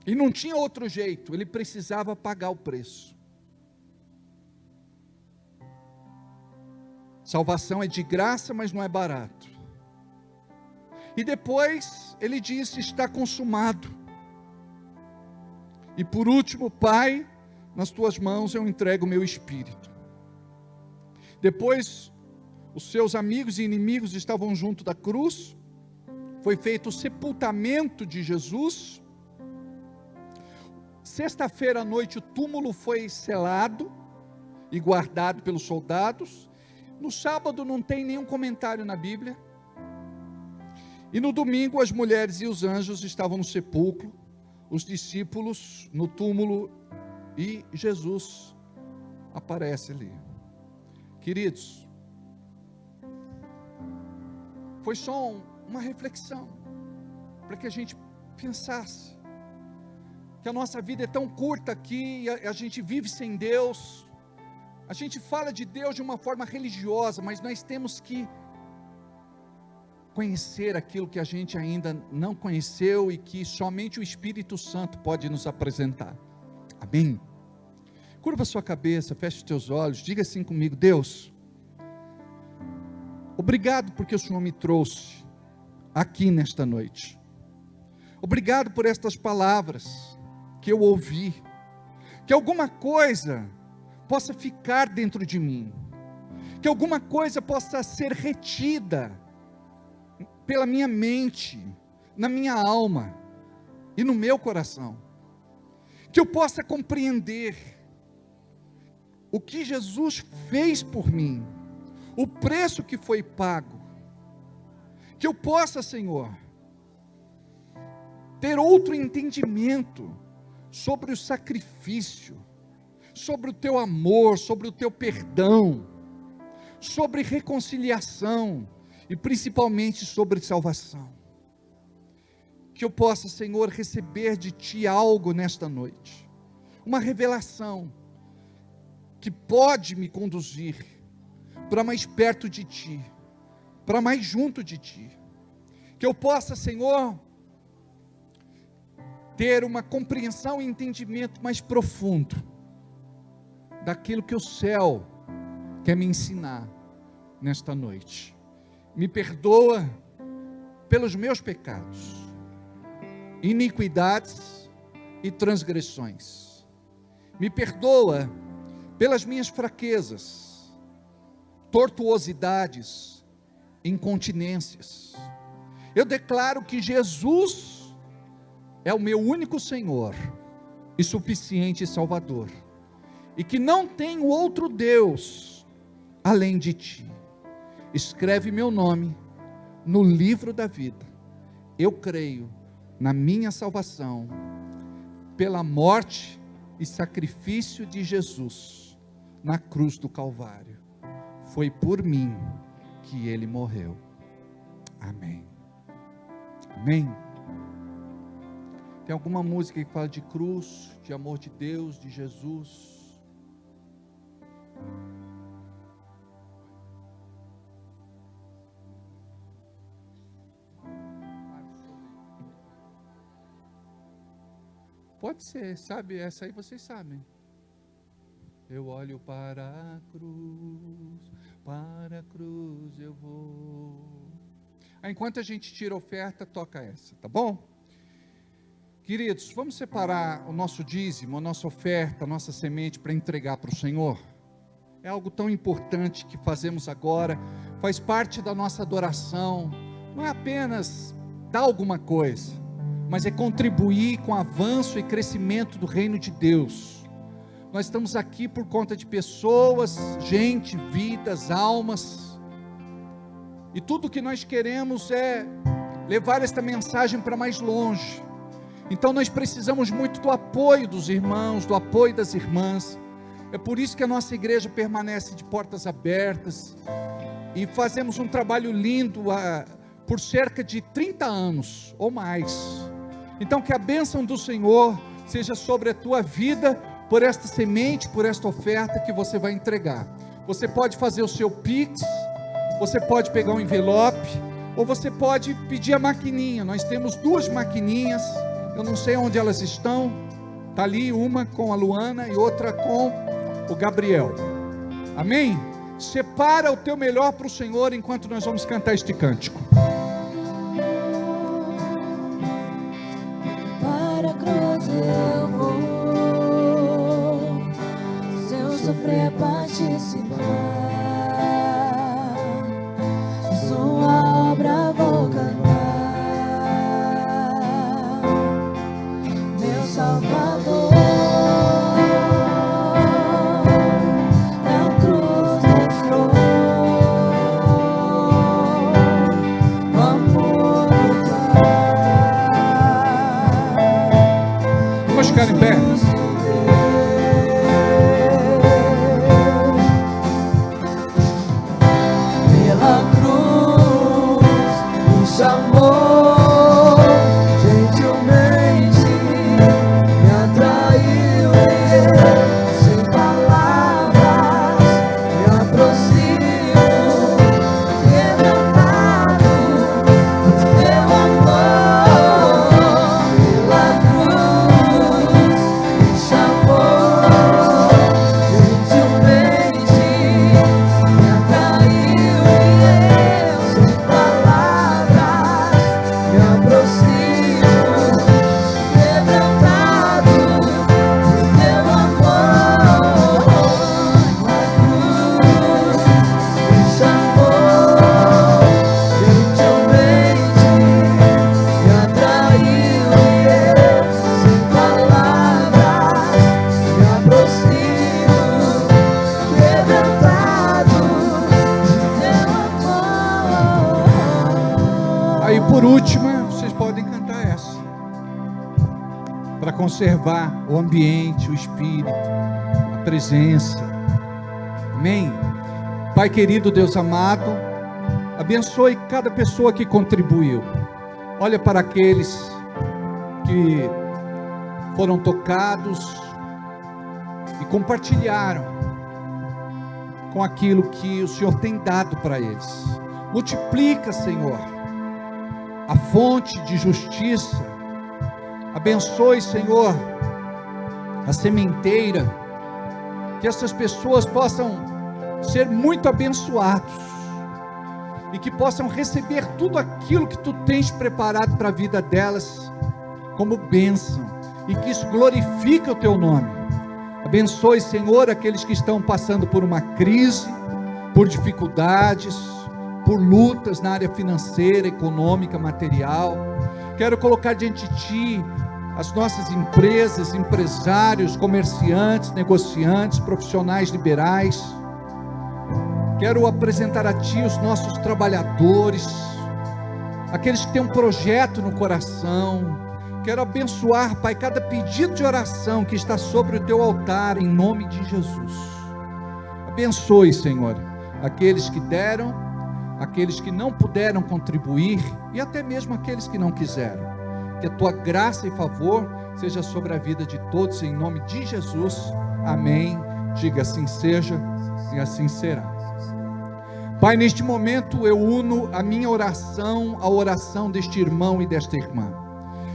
E não tinha outro jeito, Ele precisava pagar o preço. Salvação é de graça, mas não é barato. E depois Ele disse: está consumado. E por último: Pai, nas tuas mãos eu entrego o meu espírito. Depois, os seus amigos e inimigos estavam junto da cruz. Foi feito o sepultamento de Jesus. Sexta-feira à noite o túmulo foi selado e guardado pelos soldados. No sábado não tem nenhum comentário na Bíblia. E no domingo as mulheres e os anjos estavam no sepulcro, os discípulos no túmulo, e Jesus aparece ali. Queridos, foi só uma reflexão, para que a gente pensasse, que a nossa vida é tão curta aqui, a gente vive sem Deus, a gente fala de Deus de uma forma religiosa, mas nós temos que conhecer aquilo que a gente ainda não conheceu, e que somente o Espírito Santo pode nos apresentar. Amém? Curva sua cabeça, feche os teus olhos, diga assim comigo: Deus, obrigado porque o Senhor me trouxe aqui nesta noite. Obrigado por estas palavras que eu ouvi, que alguma coisa possa ficar dentro de mim, que alguma coisa possa ser retida pela minha mente, na minha alma e no meu coração, que eu possa compreender o que Jesus fez por mim, o preço que foi pago, que eu possa, Senhor, ter outro entendimento sobre o sacrifício, sobre o teu amor, sobre o teu perdão, sobre reconciliação e principalmente sobre salvação. Que eu possa, Senhor, receber de Ti algo nesta noite, uma revelação que pode me conduzir para mais perto de Ti, para mais junto de Ti. Que eu possa, Senhor, ter uma compreensão e entendimento mais profundo daquilo que o céu quer me ensinar nesta noite. Me perdoa pelos meus pecados, iniquidades e transgressões. Me perdoa pelas minhas fraquezas, tortuosidades, incontinências. Eu declaro que Jesus é o meu único Senhor e suficiente Salvador, e que não tenho outro Deus além de Ti. Escreve meu nome no livro da vida. Eu creio na minha salvação pela morte e sacrifício de Jesus na cruz do Calvário. Foi por mim que Ele morreu. Amém. Amém. Tem alguma música que fala de cruz, de amor de Deus, de Jesus? Pode ser, sabe? Essa aí vocês sabem. Eu olho para a cruz eu vou. Aí, enquanto a gente tira a oferta, toca essa, tá bom? Queridos, vamos separar o nosso dízimo, a nossa oferta, a nossa semente para entregar para o Senhor? É algo tão importante que fazemos agora, faz parte da nossa adoração, não é apenas dar alguma coisa, mas é contribuir com o avanço e crescimento do reino de Deus. Nós estamos aqui por conta de pessoas, gente, vidas, almas, e tudo que nós queremos é levar esta mensagem para mais longe. Então nós precisamos muito do apoio dos irmãos, do apoio das irmãs. É por isso que a nossa igreja permanece de portas abertas e fazemos um trabalho lindo por cerca de 30 anos ou mais. Então que a bênção do Senhor seja sobre a tua vida por esta semente, por esta oferta que você vai entregar. Você pode fazer o seu Pix, você pode pegar um envelope, ou você pode pedir a maquininha. Nós temos 2 maquininhas, eu não sei onde elas estão, está ali uma com a Luana e outra com o Gabriel, amém? Separa o teu melhor para o Senhor enquanto nós vamos cantar este cântico. Para a cruz eu vou, se eu sofrer participar, sua obra vou cantar, meu Salvador. Ficar em pé. Pela cruz me chamou, gentilmente me atraiu e sem palavras me aproximo, quebrantado por teu amor. Pela cruz me chamou, gentilmente me atraiu e eu sem palavras me aproximo, quebrantado por teu amor. Pela cruz me chamou, gentilmente me atraiu e eu sem palavras me aproximo, quebrantado por teu amor. Aí por último, vocês podem cantar essa, para conservar o ambiente, o espírito, a presença, amém? Pai querido, Deus amado, abençoe cada pessoa que contribuiu. Olha para aqueles que foram tocados e compartilharam com aquilo que o Senhor tem dado para eles. Multiplica, Senhor, a fonte de justiça. Abençoe, Senhor, a sementeira, que essas pessoas possam ser muito abençoados e que possam receber tudo aquilo que tu tens preparado para a vida delas como bênção, e que isso glorifique o teu nome. Abençoe, Senhor, aqueles que estão passando por uma crise, por dificuldades, por lutas na área financeira, econômica, material. Quero colocar diante de ti as nossas empresas, empresários, comerciantes, negociantes, profissionais liberais. Quero apresentar a ti os nossos trabalhadores, aqueles que têm um projeto no coração. Quero abençoar, Pai, cada pedido de oração que está sobre o teu altar, em nome de Jesus. Abençoe, Senhor, aqueles que deram, aqueles que não puderam contribuir e até mesmo aqueles que não quiseram. Que a tua graça e favor seja sobre a vida de todos, em nome de Jesus. Amém. Diga assim seja e assim será. Pai, neste momento eu uno a minha oração à oração deste irmão e desta irmã.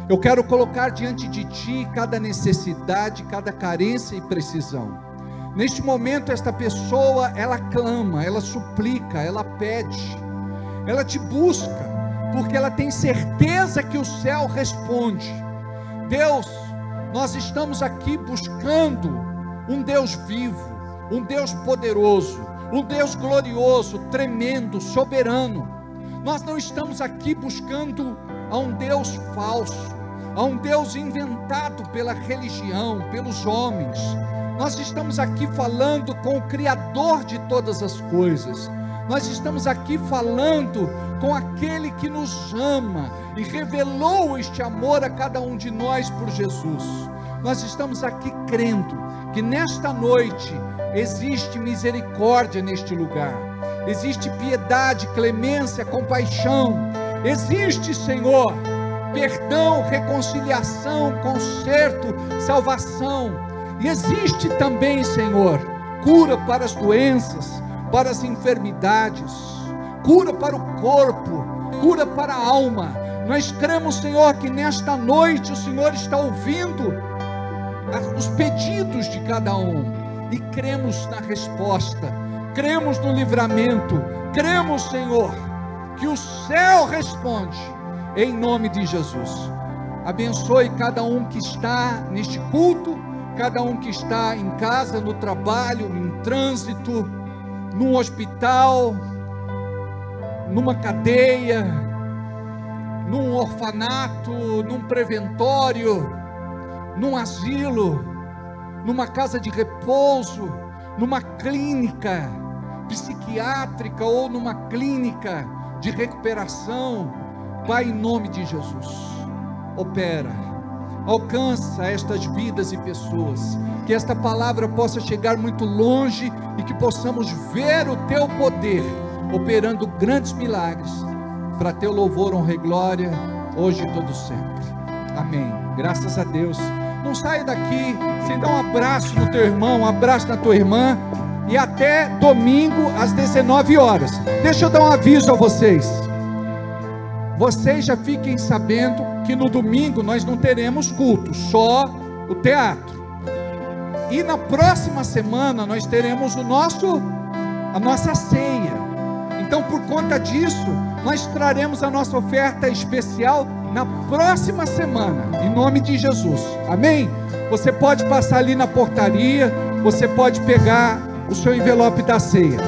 Eu quero colocar diante de ti cada necessidade, cada carência e precisão. Neste momento esta pessoa, ela clama, ela suplica, ela pede, ela te busca, porque ela tem certeza que o céu responde. Deus, nós estamos aqui buscando um Deus vivo, um Deus poderoso, um Deus glorioso, tremendo, soberano. Nós não estamos aqui buscando a um Deus falso, a um Deus inventado pela religião, pelos homens. Nós estamos aqui falando com o Criador de todas as coisas. Nós estamos aqui falando com aquele que nos ama e revelou este amor a cada um de nós por Jesus. Nós estamos aqui crendo que nesta noite existe misericórdia neste lugar, existe piedade, clemência, compaixão, existe, Senhor, perdão, reconciliação, conserto, salvação, e existe também, Senhor, cura para as doenças, para as enfermidades, cura para o corpo, cura para a alma. Nós cremos, Senhor, que nesta noite o Senhor está ouvindo os pedidos de cada um, e cremos na resposta, cremos no livramento, cremos, Senhor, que o céu responde, em nome de Jesus. Abençoe cada um que está neste culto, cada um que está em casa, no trabalho, em trânsito, num hospital, numa cadeia, num orfanato, num preventório, num asilo, numa casa de repouso, numa clínica psiquiátrica ou numa clínica de recuperação. Pai, em nome de Jesus, opera, alcança estas vidas e pessoas, que esta palavra possa chegar muito longe e que possamos ver o Teu poder operando grandes milagres, para Teu louvor, honra e glória, hoje e todo sempre. Amém. Graças a Deus. Não saia daqui sem dar um abraço no teu irmão, um abraço na tua irmã, e até domingo às 19 horas. Deixa eu dar um aviso a vocês. Vocês já fiquem sabendo que no domingo nós não teremos culto, só o teatro. E na próxima semana nós teremos a nossa ceia. Então, por conta disso, nós traremos a nossa oferta especial na próxima semana, em nome de Jesus. Amém? Você pode passar ali na portaria, você pode pegar o seu envelope da ceia.